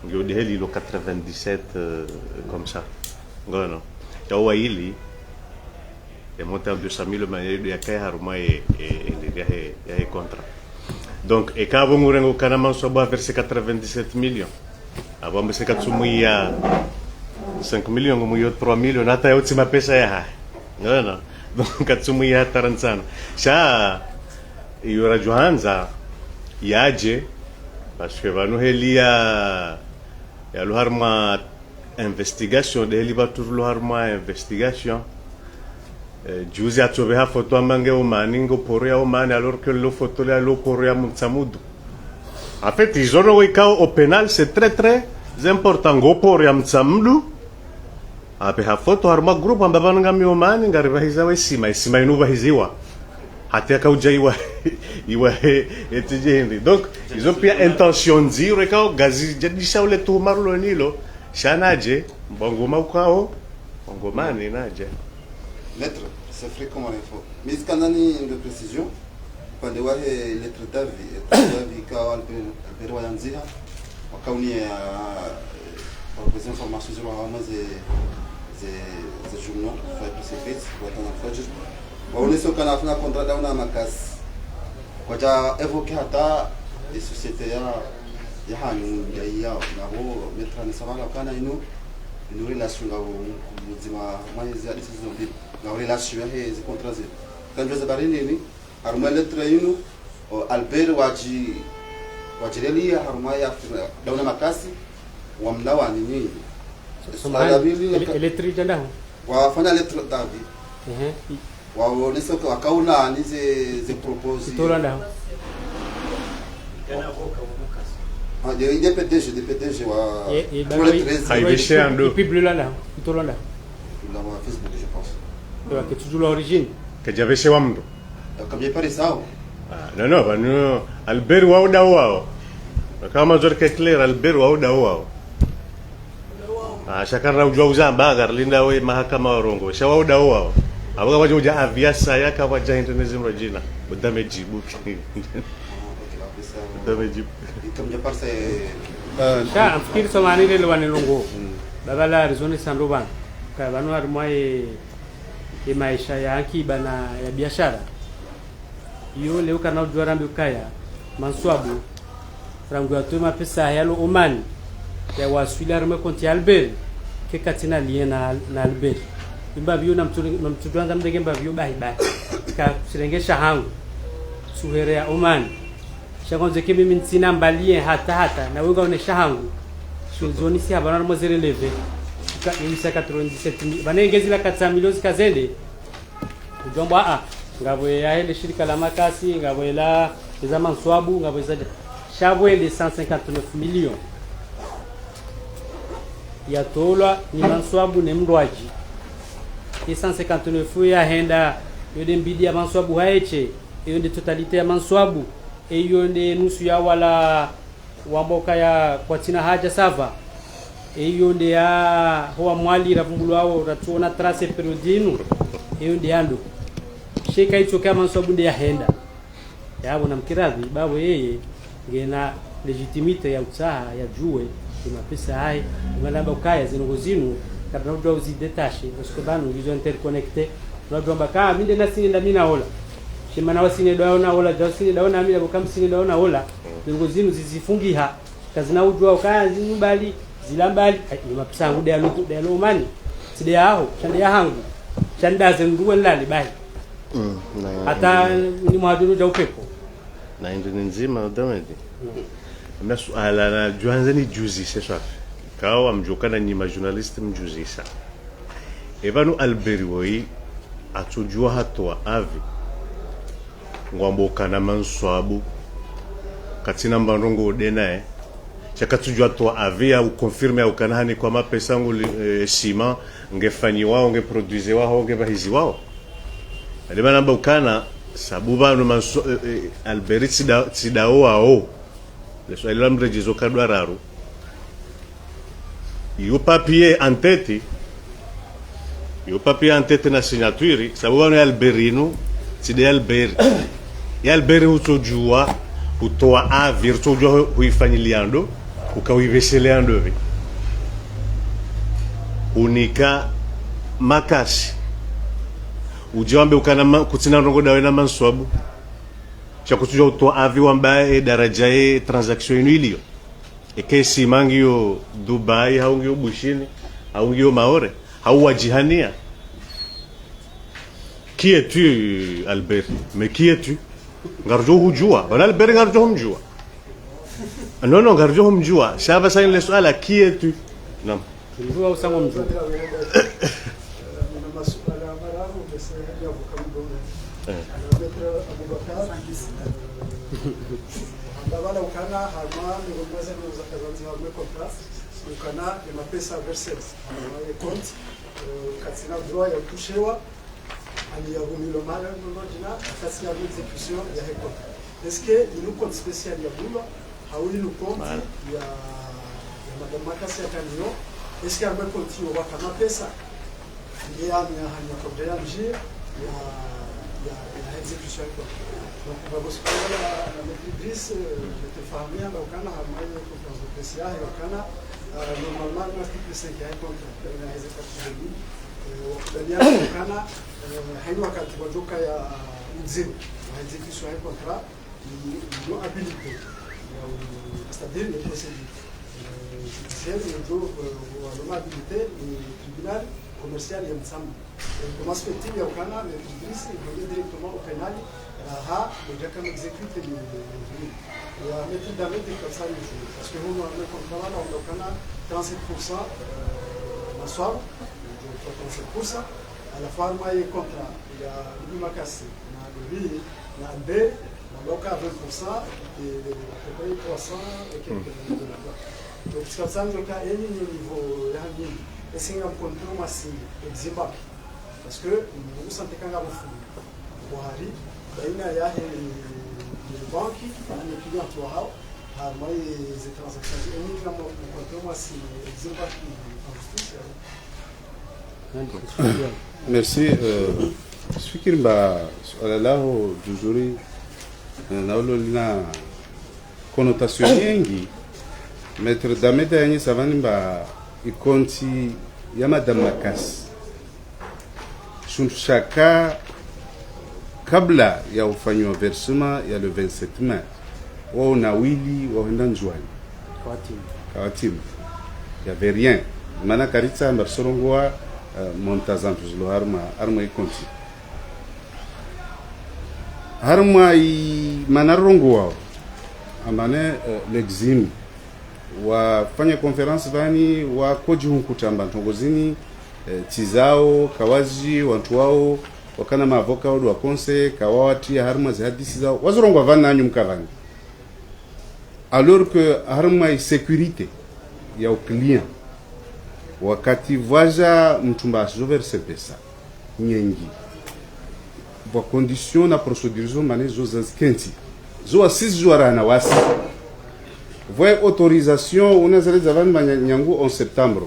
ndio deheli lo 97 comme ça ngono ya waili et montant de 200 000 manière de yakay haruma et ya contrat donc et quand vous rengo kanama so ba verser 97 millions avant mais c'est katsumu ya 5 millions ngomu yo 3 millions nata ya utima pesa ya non donc katsumu ya taranzana sha yura johanza yaje parce que va nous helia ya lo harma investigation de heli va toujours lo harma investigation juzi atobeha photo amange omani ngo poria omani alors que le photo là lo poria mutsamudu. En fait, ils ont au pénal, c'est très important ngo poria mutsamudu. Ape ha photo harma group ambaba ngami omani ngaribahiza we sima inuba hiziwa. Hati akauja iwa etije Henry. Donc, ils ont pris intention de dire que gazi jadisha ule tu marlo nilo shanaje mbongoma ukao mbongomani naje. Lettre, c'est fréquemment l'info. Mais ce qu'on a de précision, quand on voit les lettres d'avis, quand on peut voir Yanzia, quand on est pour les informations sur les journaux, sur les précipices, pour être en train de on est sur le canal de contrat dans ma casse. Quand j'ai évoqué les sociétés, il y a mettre en savoir une relation la relation est contrasée. Quand je vais nini, arma lettre inu Albert wajireli arma ya dauna makasi wa mlawa nini. Lettre janda. Wafanya lettre davi. Waonesa kwa kauna ni ze propose. Tolanda. Des PDG wa et puis bleu là, Tolanda. Dans Facebook je pense. Que toujours l'origine. Que j'avais chez Wamdo. Comme il pas ça. Non, Albert Wauda wao. Kama zote ke clear Albert Wauda wao. Shakara ujua uzamba garlinda we mahakama warongo. Sha Wauda wao. Abaga wajoja aviasa yaka waja international regina. Udame jibu. Udame jibu. Comme je pense Sha amfikiri somani ile wanelongo. Babala rizoni sandoban. Kwa banu harmai maisha ya akiba na ya biashara iyo leo kana ujora mbukaya manswabu rangu atuma pesa yalo Oman ya waswila rme konti Albert ke katina liena na Albert imba biyo na mtudwanga mdege mba biyo bai ka sirengesha hangu suhere ya Oman shagonze ke mimi ntsina mbalie hata na wenga onesha hangu shuzoni si habana mozere leve ka imisa 97 banengezi la 400 milioni kazende ujomba ngabwe ya ile shirika la makasi ngabwe la zama nswabu ngabwe za shabwe de 159 milioni ya tola ni manswabu ne mndwaji 159 ya henda yode mbidi ya manswabu haeche yode totalite ya manswabu yode nusu ya wala wamboka ya kwa tina haja sava iyo nde ya huwa mwali ravumbulu wao ratuona trace periodinu iyo nde ando sheka hicho kama sababu nde ya henda yabo na mkiradhi babo yeye ngena legitimite ya utsaha ya juwe kuna pesa hai ngalamba ukaya zinongozinu kabla ndo uzidetache parce que banu ils interconnectés ndo mbaka minde na sini ndamina hola shimana wasini daona hola jasini daona mimi kama sini daona hola zinongozinu zizifungiha kazina ujua ukaya zinubali zilambali ni mapisa ngude ya lutu de Omani side yao shande ya hangu shanda zenduwe lali bai hata ni mwaduru ja upepo na ndio nzima udamedi na suala na juanzani juzi sasa kao amjokana ni majournalist mjuzi sa evanu Albert woi atujua hatwa avi ngwamboka na manswabu katina mbanongo dena chakatujua to avia ukonfirme au kanani kwa mapesa ngo sima ngefanyi wao ngeproduce wao ngebahizi wao alibana namba ukana sabuba no Albert sidao wao leso ile mrejezo kadwa raru yo papier en tête na signature sabuba no Alberino side Albert ya Albert utojua utoa a virtujo huifanyiliando ukawivesheleando vi unika makasi ujambe ukana kutina rongo dawe na manswabu cha kutuja utoa avi wambaye daraja ye transaction inu ilio ekesi mangio Dubai haungio bushini haungio Maore hauwajihania qui es-tu Albert mais qui es-tu ngarjo hujua wala Albert ngarjo humjua non ngarjo humjua shaba sa ile swala qui es-tu njua usango mjua na masuala ya marahu Metro Abubakar andabala ukana hama ngomweza kuza kazi wa mkopa ukana ya pesa verses ya compte katika droit ya kushewa ani ya rumilo mala ngojina katika execution ya hekota. Est-ce que nous compte spécial ya bula hauli nous compte ya madame Makasi ya kanyo est-ce qu'il y a un compte wa kama pesa ya hanya kwa ya exécution quoi. Donc on va vous parler la maîtrise de famille là au Canada à moyen de conférence de presse et au Canada normalement l'article 5 est contre la exécution de lui au Canada hayo wakati wajoka ya mzima la exécution est contre il habilité c'est-à-dire les procédures judiciaires et habilité le tribunal commercial ya Msamba. Comment se fait-il au Canada le justice il directement au pénal déjà comme exécute le et à mettre dans le comme ça parce que nous on a contrat là au Canada 37% la soir 37% à la fois moi et contrat il y a le Makasi na lui na B na loka 20% et à peu près 300 et quelques $. Donc ça ça le cas est niveau là et c'est un contrôle massif exécutif parce que nous sentons quand on fait Buhari baina ya banki na client wao hama hizo transactions ni kama contrôle massif exécutif en justice. Merci. Fikiri mba swala lao juzuri naulo lina connotation nyingi. Maître Dameda yenye savani mba ikonti ya Madame Makasi shaka kabla ya ufanyiwa versement ya le 27 mai wao na wili waenda Nzwani kawatimu ya verien mana karitsa mbarsorongoa montazantu zlo arma ikonti harma i manarongo wao amane l'exim wafanya conference vani wa koji hunkutamba ntongozini tizao kawaji watu wao wakana mavoka wa konse kawati harma za hadisi zao wazorongwa vana nanyu mkavani alors que harma sécurité ya client wakati vaja mtumba ajoverse pesa nyengi kwa condition na procedure zo mane zo zanskenti zo assise joara na wasi voie autorisation unazaleza vani manyangu en septembre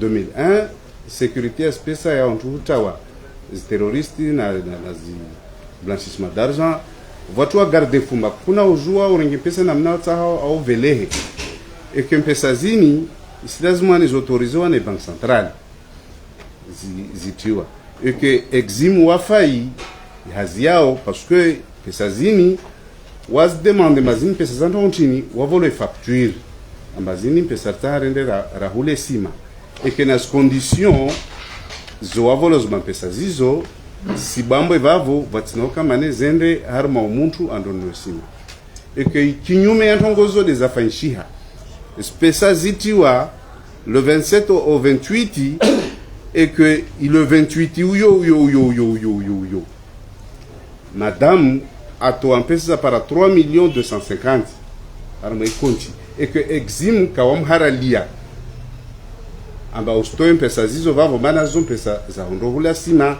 2001 sécurité espèce ya ontutawa terroriste na blanchissement d'argent voiture garde fumba kuna ujua urengi pesa na mna tsao au velehe et que pesa zini lazima ni autorisé na banque centrale zitiwa et que exim wafai haziao parce que pesa zini was demande mazini pesa zanto ntini wavole facture ambazini pesa tarende rahule sima et que nas conditions zo avolos pesa zizo si bambo evavo vatinoka mane zende harma umuntu andono sima et que kinyume ya tongozo des afanshiha pesa zitiwa le 27 au 28 et que le 28 yo madame ato ampesa para 3,250,000 harma ikonti et que exim kawam haralia amba ustoe pesa zizo vavo mana zo pesa za ndovula sima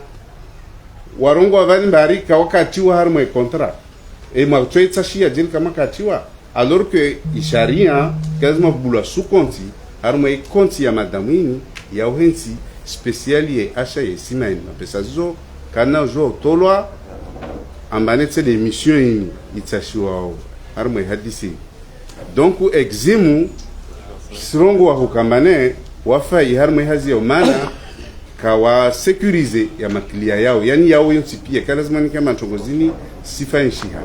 warongo avani mbarika wakati wa harmo contrat e mawtwetsa shia jin kama katiwa alors que isharia kazma bula su konti harmo konti ya madamini ya uhensi spécial ye acha ye sima ina pesa zizo kana jo tolwa ambane tse de mission ini itashiwa harmo hadisi donc eximu sirongo wa hukamane wafai harmo hazi ya mana kawa sécuriser ya maklia yao yani yao yonsi pia kalazima ni kama ntongozini sifa nshiha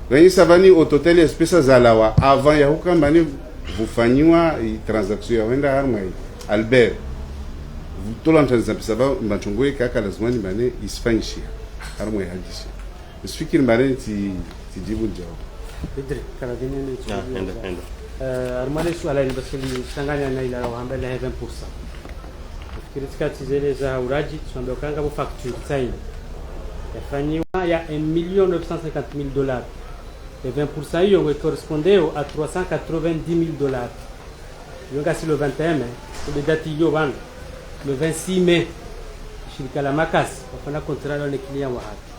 wenye savani hotel espesa zalawa avant ya hukambani vufanyiwa transaction ya wenda harmo Albert tola mtanza pesa ba mbantongoe kaka lazima ni bane isfanyishi harmo ya hadisi usifikiri mbare ti jibu jao Idri kana dini ni armale swala ni basili sanganya na ila wamba la 20%. Fikiri tikati zile za uraji tunaambia kanga bu facture time. fanyiwa ya 1 950 000 dollars. Et 20% hiyo correspondait à 390 000 dollars. Donc c'est le 21 mai, le date hiyo bana. Le 26 mai shirika la Makasi wafanya contrat na client wa haki.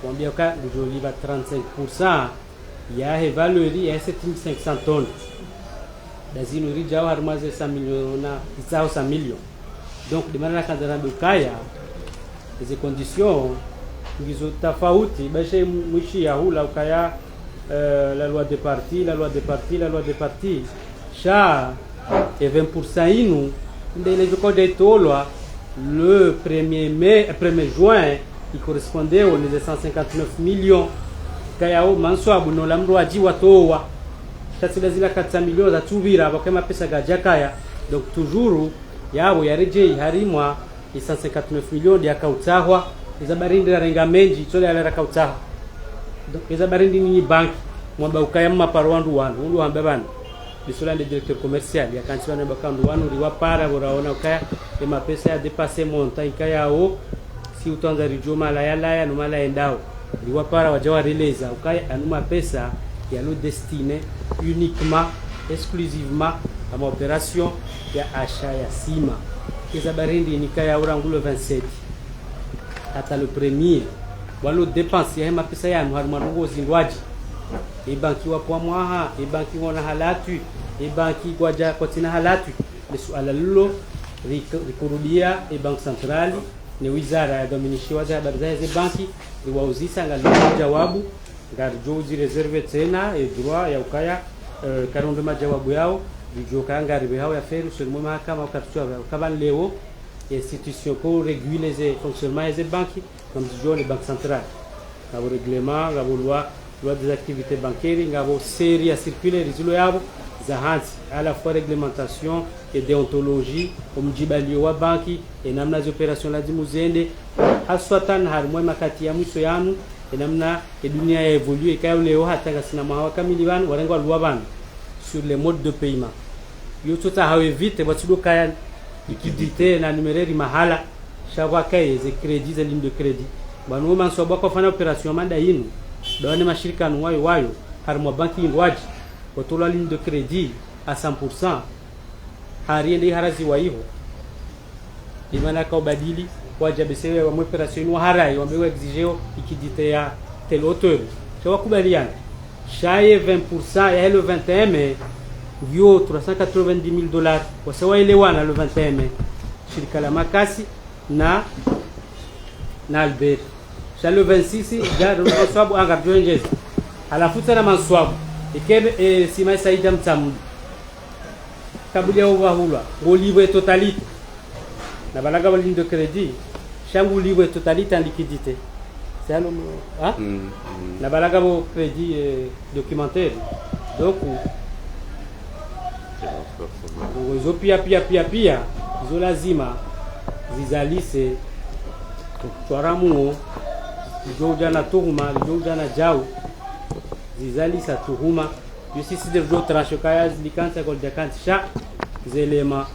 Kuambia ka ndio 35% ya he valeur ya 7500 tonnes. Dazino rija wa harmaze 100 millions na 100 millions. Donc de maana kadara bukaya hizo conditions ngizo tofauti bashe mwishi ya hula ukaya la loi des partis, la loi des partis, la loi des partis. Cha et 20% inu ndele viko detolwa le 1er juin qui correspondait aux 159 millions kayao manswabu no la mru aji watowa tasila zila 400 millions za tubira bakema pesa gajakaya. Donc toujours yabo yareje harimwa 159 millions ya kautahwa iza barindi la renga menji tole ala kautahwa. Donc iza barindi ni banki mwamba ukayamma parwandu wanu ulu ambebana bisola le directeur commercial ya kantiwa ne bakandu wanu riwa para boraona ukaya e mapesa ya dépasser montant kaya o si utanza rijoma la yala no mala endao riwa para wajawa releza ukaya anuma pesa ya lo destiné uniquement exclusivement à ma opération ya achat ya sima iza barindi ni kaya urangulo 27 hata le premier walo dépense ya mapesa ya harmanungo zindwaji e banki wa kwa mwaha e banki wona halatu e banki kwa ja kwa tina halatu le suala lilo rikurudia e bank centrali ni wizara ya dominishwa za habari za hizo banki liwauzisa ngalio jawabu ngarjoji reserve tena e droit ya ukaya karondo majawabu yao bijoka ngaribe hao ya feru sur mo mahakama wakatwa kaban leo institution ko régule les fonctionnement des banques comme disons les banques centrales la règlement la loi des activités bancaires ngabo série à circuler rizulo yabo za hansi à la fois réglementation et déontologie omjibalio wa banki et namna za opération la dimuzende aswatan harmwe makati ya mwiso yanu et namna e dunia ya évolue kayo leo hata gasina mahawa kamili banu warengo lwa banu sur les modes de paiement yo tota hawe vite batudo kaya liquidité na numéraire mahala shawa kaya ze crédit za ligne de crédit banu manso bako fanya opération manda yinu done mashirika wayo harmo banki ngwaji kotola ligne de crédit à 100% hariende harazi wa hivyo limana ka ubadili wajabesewe wa opération wa harai wamewe exigeo liquidité ya tel hauteur shawa kubaliana shaye 20% ya le 21 mai vio 390 000 dollars wasawa elewana le 21 mai shirika la Makasi na Albert le 26 gari mswabu anga joinjeza alafuta na maswabu ikebe sima saida mtamu kabuli ya ubahulwa ngoliwe totalite na balaga ba ligne de crédit shangu liwe totalite en liquidité c'est alors na balaga bo crédit documentaire donc zo pia zo lazima zizalise twaramu joja na tuhuma joja na jao zizalisa tuhuma yosisi de jo trashokaya zlikanta gol jakant sha zelema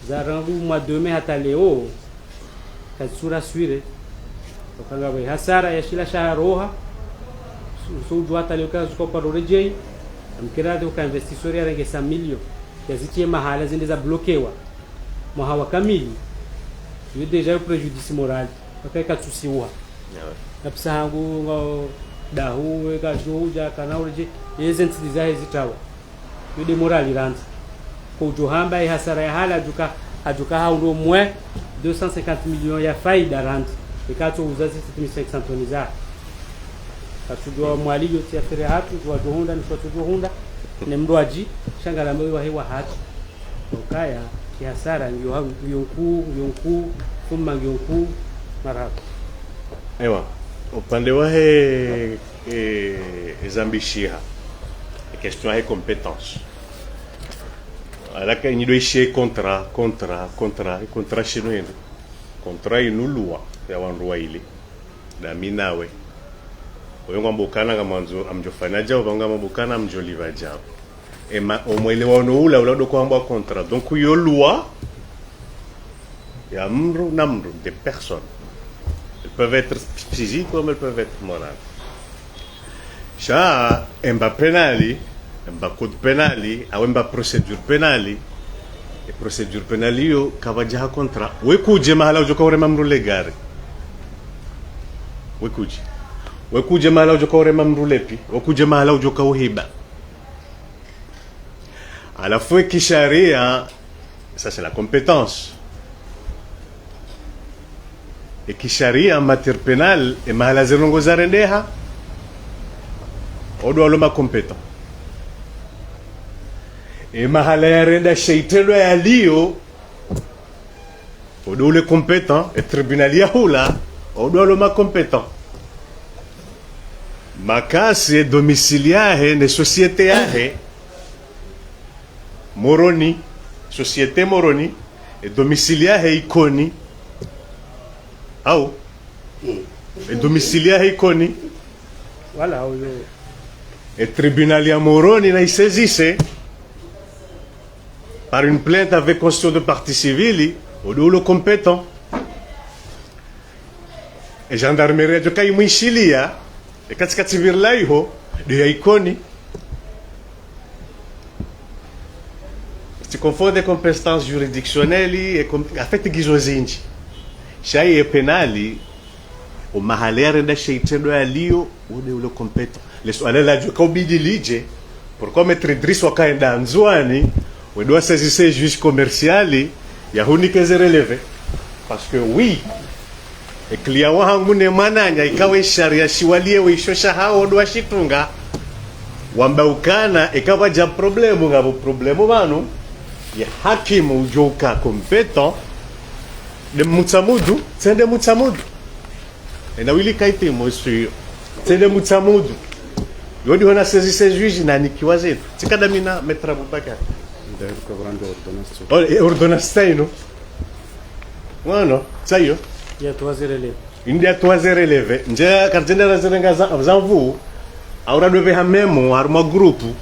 za rangu mwa deme hata leo katsura swire okanga we hasara ya shila sharoha so jo hata leo kazo kwa parorejei amkirado ka investisseur ya renge 100 million yazitie mahala zinde za blokewa mwa kamili yo deja préjudice moral okaka tusiwa napsangu ngo dahu ka joja kana urije yezenti dizahe zitawa yude morali ranza ko johamba ya hasara ya hala ajuka haundo mwe 250 millions ya faida ranza ikato uzazi 7500 toniza katujwa mwali yote afere hatu kwa johunda ni kwa johunda ne mdoaji shangala mwe wa hewa hatu ukaya kiasara ndio ngionku fumma ngionku maraka. Ewa upande wahe ezambishia question ya compétence alaka ni doishe contrat chinois contrat inulua ya wanruwa ile da minawe oyonga mbokana kama manzo amjofanya jao banga mbokana amjoliva jao ema omwele wano ula do kwamba contrat donc yo loi ya mru namru de personne peuvent être physiques comme elles peuvent être morales. Cha emba penali, emba code penali, au emba procédure penali. E procédure penali yo kawajaha kontra. We kuje mahala ujoka ure mamrule gari. We kuje mahala ujoka ure mamrulepi. We kuje mahala ujoka uhiba. Alafu kisharia, ça c'est la compétence. Et kisharia en matière pénale, et mahala zirongo zarendeha, odo aloma compétent. Et mahala yarenda sheitelo ya liyo, odo le compétent, et tribunal ya hula, odo aloma compétent. Makasi domiciliahe ne société yahe, Moroni, société Moroni, et domiciliahe ikoni, au, et domiciliahe ikoni, Voilà. et tribunal ya Moroni na saisissé par une plainte avec constitution de partie civile, au le compétent. Et gendarmerie de Kaimouichilia, et Katskativir Laiho, de Yaikoni. Tu confonds des compétences juridictionnelles et en fait, Gizozinji. Chai et penali, au mahalère de Cheitelo Alio, ou le compétent. Les soins là, du Kobidi Lidje, pourquoi mettre Driss Wakaenda Nzouani, ou doit saisir juge commercial, il y a une qui est relevé. Parce que oui, et client wangu mananya ikawa sharia shiwalie wisho hao doa shitunga wamba ukana ikawa ja problemu ngabo problemu banu ya hakimu ujoka compétent de mutsamudu tsende mutsamudu et na wili kaiti monsieur tsende mutsamudu yodi hona saisir juge na nikiwa zetu tikada mina metra Bubakar ordonnance taino bueno sayo ya tuwaze releve. India tuwaze releve nje kartende razenga zanvu aura dove hamemo harma grupu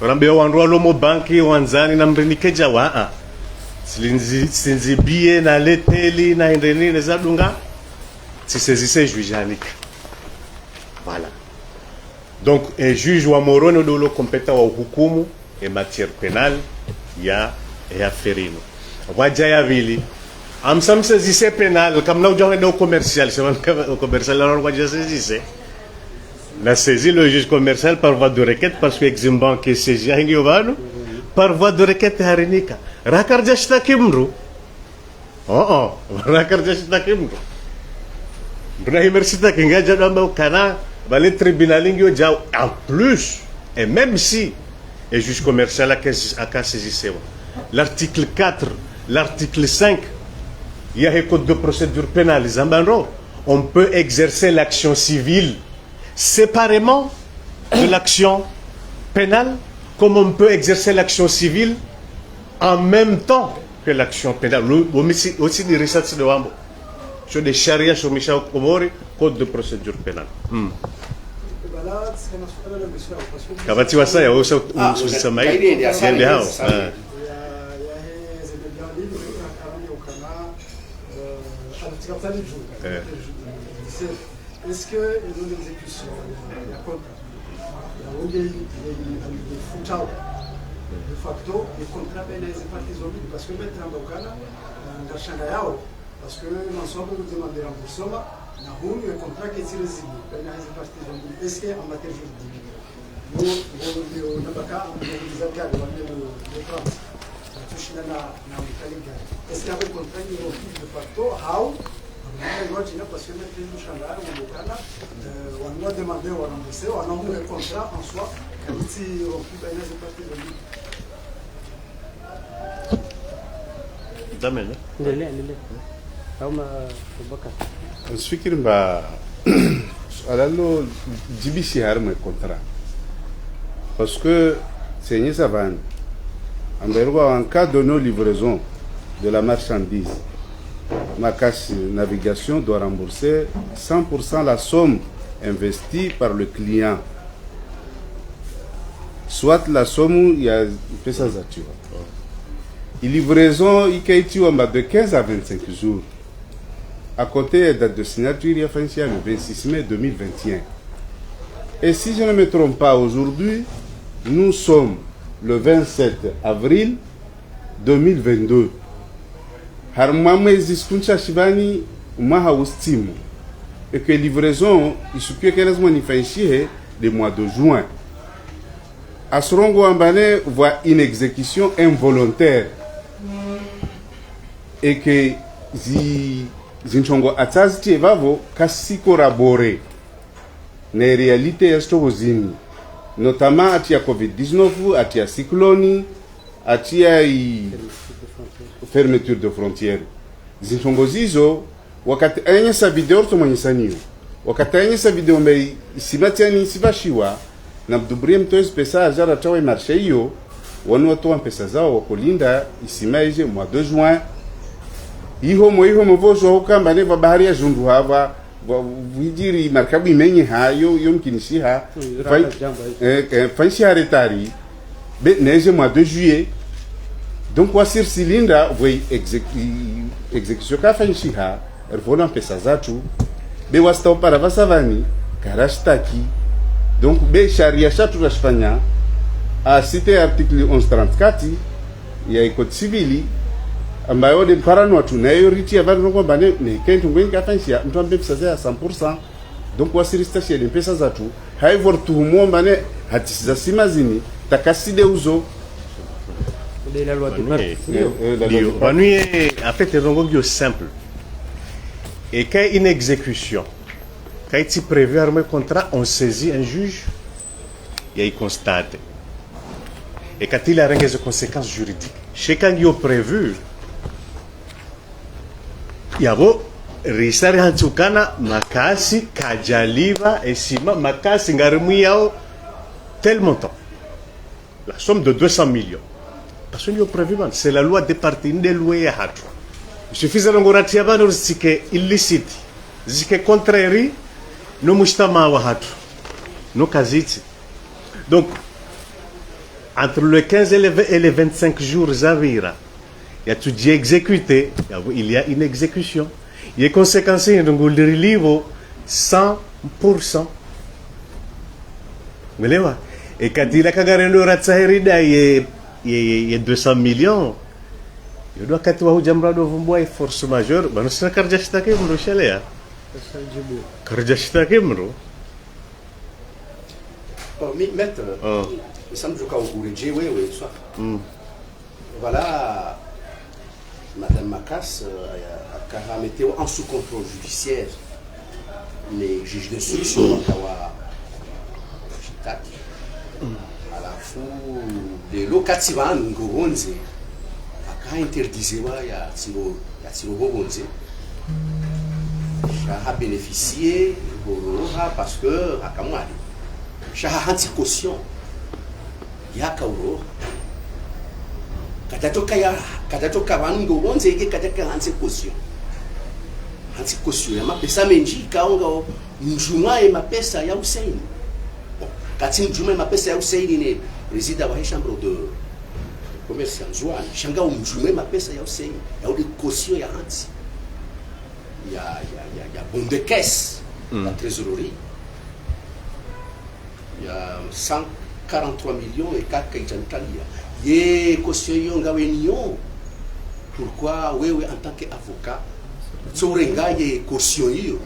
rambe wanru alomo banki wanzani na mrenikeja wa sinzi bie na leteli na indeni na zadunga si saisissait juge anik. Voilà. Donc un juge wa Moroni dolo compétent wa hukumu en matière pénale ya ferino wajaya vili amsam saisissait pénal comme là où au commercial c'est au commercial alors wajaya saisissait la saisie le juge commercial par voie de requête parce que eximbank est saisi hingiovano par voie de requête harinika rakarja shtakimru rakarja shtakimru Brahim Sita kingaja damba kana bale tribunal ngio ja en plus et même si et juge commercial a saisi l'article 4 l'article 5 il y a un code de procédure pénale on peut exercer l'action civile séparément de l'action pénale comme on peut exercer l'action civile en même temps que l'action pénale aussi des recherches de Wambo sur des charia sur Michel Komori code de procédure pénale Kabati wasa ya usa usama hii siende hao est-ce que ils ont l'exécution il y a contrat il y a de facto les contrats ben les parties zombies parce que maintenant dans Ghana dans changa yao parce que l'ensemble nous demande de remboursement na huni le contrat qui est résilié ben les parties zombies est-ce que en matière juridique nous nabaka on les a gardé on les prend ça touche na est-ce qu'il y a un contrat qui est de facto how parce que maintenant nous changeons au Ghana on doit demander au remboursé on a un contrat en soi qui rompu ben les parties zombies Damene. Ndele. Kama Bubakar. Fikiri mba alalo dibisi harma contrat parce que c'est une savane en cas de non livraison de la marchandise ma casse navigation doit rembourser 100% la somme investie par le client soit la somme il y a pesa za tu livraison ikaitiwa de 15 à 25 jours à compter la date de signature, il a fait le 26 mai 2021. Et si je ne me trompe pas, aujourd'hui, nous sommes le 27 avril 2022. Harmama existe Shibani Maha Oustimu. Et que livraison, il suffit qu'elle soit le mois de juin. Asrongo Ambane voit une exécution involontaire. Et que Zinchongo Ataziti Evavo kasi corroborer les réalités estovozini, notamment atia Covid-19, atia cyclone, atia fermeture de frontières. Zinchongo zizo wakati anya sa video tumanyisaniyo wakati anya sa video mbe simatiani sibashiwa na mdubrie mtoes pesa ajara tawe marché hiyo wanu watu pesa zao wakulinda isimaije mwa 2 juin iho mo vozo hokamba ne bahari ya jundu hava vijiri markabu imenye hayo yomkinishi ha fanshi haretari be neje mwa 2 juillet. Donc wasir silinda voi exécution ka fanshi ha ervola pesa zatu be wasta para vasavani karashtaki. Donc be sharia shatu rashfanya a cité article 1134 ya code civil ambayo de parano watu nayo riti ya vandu kwamba ne kentu ngweni kafanshia mtu ambe pesa za 100%. Donc wasirista shia de pesa zatu haivor tuhumo mbane hatisiza simazini takaside uzo de la loi de en fait c'est simple. Et quand une exécution, quand il est prévu un contrat, on saisit un juge et il constate. Et quand il a des conséquences juridiques, chaque année prévu, il y a beau risari hantukana makasi kajaliva esima makasi ngarimi yao tel montant, la somme de 200 millions. Parce que prévu, c'est la loi des parties de louer à hatu. Il suffit de l'engoratia bano zike illicite, zike contraire, no mustama wa hatu, no kaziti. Donc, entre le 15 et les 25 jours zavira, il y a tout dit exécuté, il y a une exécution. Il y a conséquences, il y a un relivo 100%. Et quand il a kagare le ratsaherida, il y a 200 millions. Il doit être un jamra de vumboy force majeure. Ben c'est un karjashta ke mro chalea. Karjashta ke mro. Mais maître, il semble que au Gouré, oui, soit. Voilà, Madame Makas a mis en sous contrôle judiciaire les juges d'instruction à la fois les locativan ngoronze aka interdisewa ya tiro ngoronze a bénéficié parce que akamwali shaha anti caution ya kauro kadatoka vanhu ngoronze ike kadaka anti caution ya mapesa menji kaonga mjuma ya mapesa ya Hussein kati mjuma ya mapesa ya Hussein ne réside à chambre de commerce en Zouane shanga mjuma ya mapesa ya Hussein ya uli caution ya anti ya bon de caisse la trésorerie il y a 143 millions et 4 kaitalia ye caution yo ngawenyo pourquoi wewe en tant qu'avocat tsorenga ye caution yo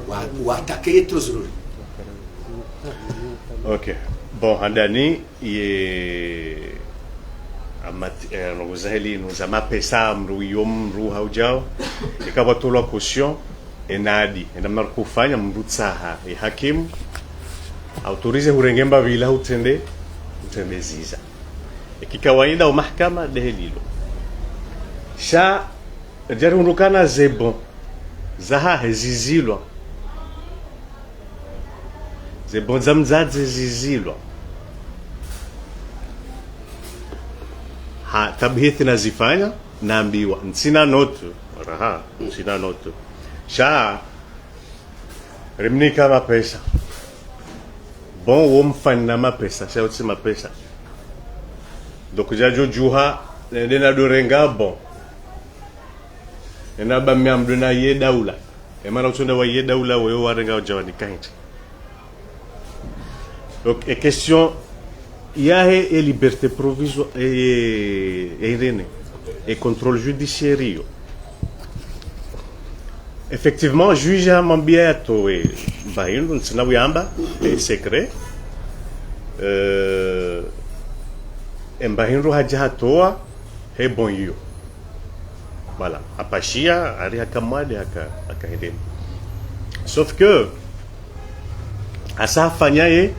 wa attaquer trésorerie. OK. Bon, andani ye amati nous ama pesa mru yom mru haujao ikawa tolo caution enadi enda markufanya mrutsaha e hakim autorize hurengemba vila utende ziza ikikawaida mahakama dehelilo sha jarundukana zebon zaha hezizilwa zebon zamzadze zizilwa ha tabhithi nazifanya naambiwa nsina notu raha nsina notu sha remni kama pesa bon womfanya mapesa sha utsi mapesa donc jajo juha ndena dorenga bon ena ba miamduna ye daula maana utunda wa daula wewe warenga jawani kainti. Donc et question yahe et liberté provisoire et contrôle judiciaire. Effectivement, juge a mambia to e baino tsina uyamba e secret embahindro haja toa he bon yo. Voilà, apashia ari akamade akahedeni. Sauf que asa fanyaye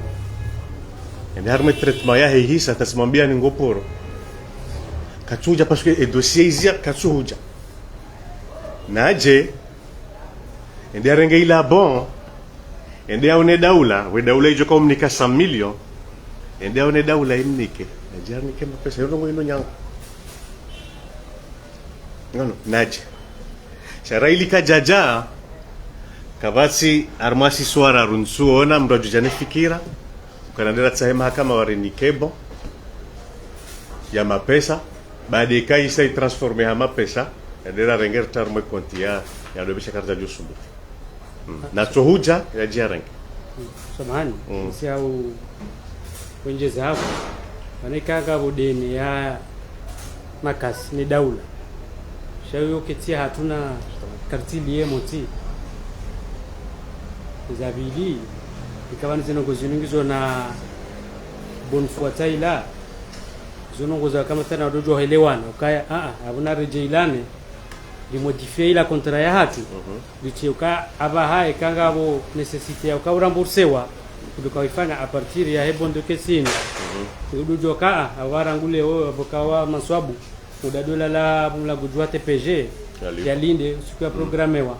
ende harme traitement ya hii sa tasmambia ni ngoporo. Kachuja parce que e dossier izia kachuja. Naje ende arenge ila bon ende aone daula we daula ijo komunika 100 million ende aone daula imnike najarni kema pesa yono ngoino nyango ngono naje sharaili kajaja kabasi armasi swara runsuona mraju jane fikira ukanandera tsahema kama warenikebo ya mapesa baada kai sai transforme ha mapesa ndera renger tarmo kontia ya dobisha karta jusubu na tohuja ya jiarang samahani si au wenjeza hapo wanekaga bodeni ya makasi ni daula shayo ketia hatuna kartili yemoti zabili ikawa nzino ziningizo na bonfuataila zonongoza kama tena dojo helewana ukaya abuna rejeilane dimodifier la contrat ya hatu licheuka aba hai kanga bo necessite ya ukawra mbursewa kudokaifanya a partir ya hebondo kesini dojo ka awara ngule o abokawa maswabu udadola la mla gujwa TPG ya linde siku ya programmewa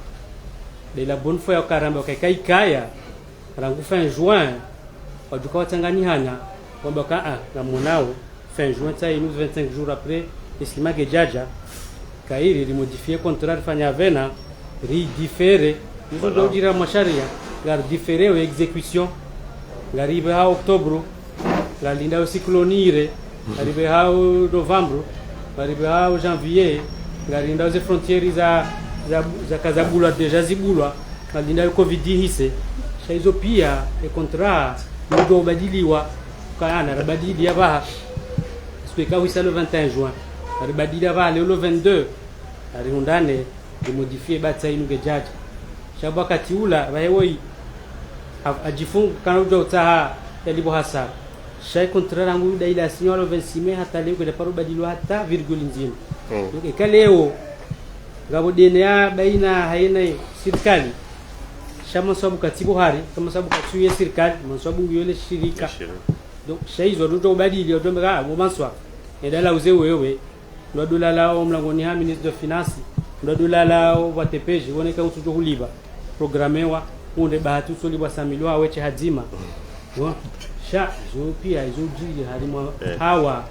de la bonne foi ya karamba kai kaya rangu fin juin waduka watanganyana kwamba ka na monao fin juin ça nous 25 jours après estima que jaja kairi limodifier contrat fanya vena ri differe nous doit dire masharia gar differe o exécution garibe ha octobre la linda o cyclonire garibe ha novembre garibe ha janvier garinda os frontières za kazabula deja zibulwa galinda o covid hise shaizo pia e contrat ndio badiliwa kana rabadili ya baha speka wisa le 21 juin aribadili ava le 22 ariundane de modifier batsa inuge jaji shaba katiula bahewoi ajifunga kana ujo utaha yalibo hasa shay contrat rangu da ila signalo 26 mai hata leo kwa paro badilwa hata virgule nzima donc kaleo ngabo DNA baina haina serikali shama sababu katibu hari kama sababu katuye serikali masababu yole shirika donc shay zo ujo badili odomba bomanswa edala uze wewe ndo dola lao mlangoni ha ministre de finance ndo dola lao wa TPG woneka utujo huliba programmewa unde bahati usolibwa 100 milioni aweche hazima sha zo pia hizo jili halimo hawa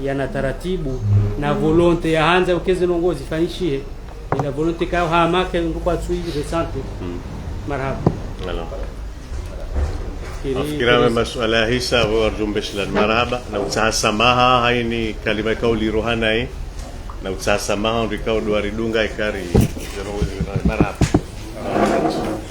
yana taratibu na volonte ya hanza ukeze nongozi fanishie ina volonte kao hamake ngukwa tsui resante marhaba Fikira masuala hisa warjumbesh lan marhaba na utasamaha haini kalima kauli rohana na utasamaha ndikao dwaridunga ikari marhaba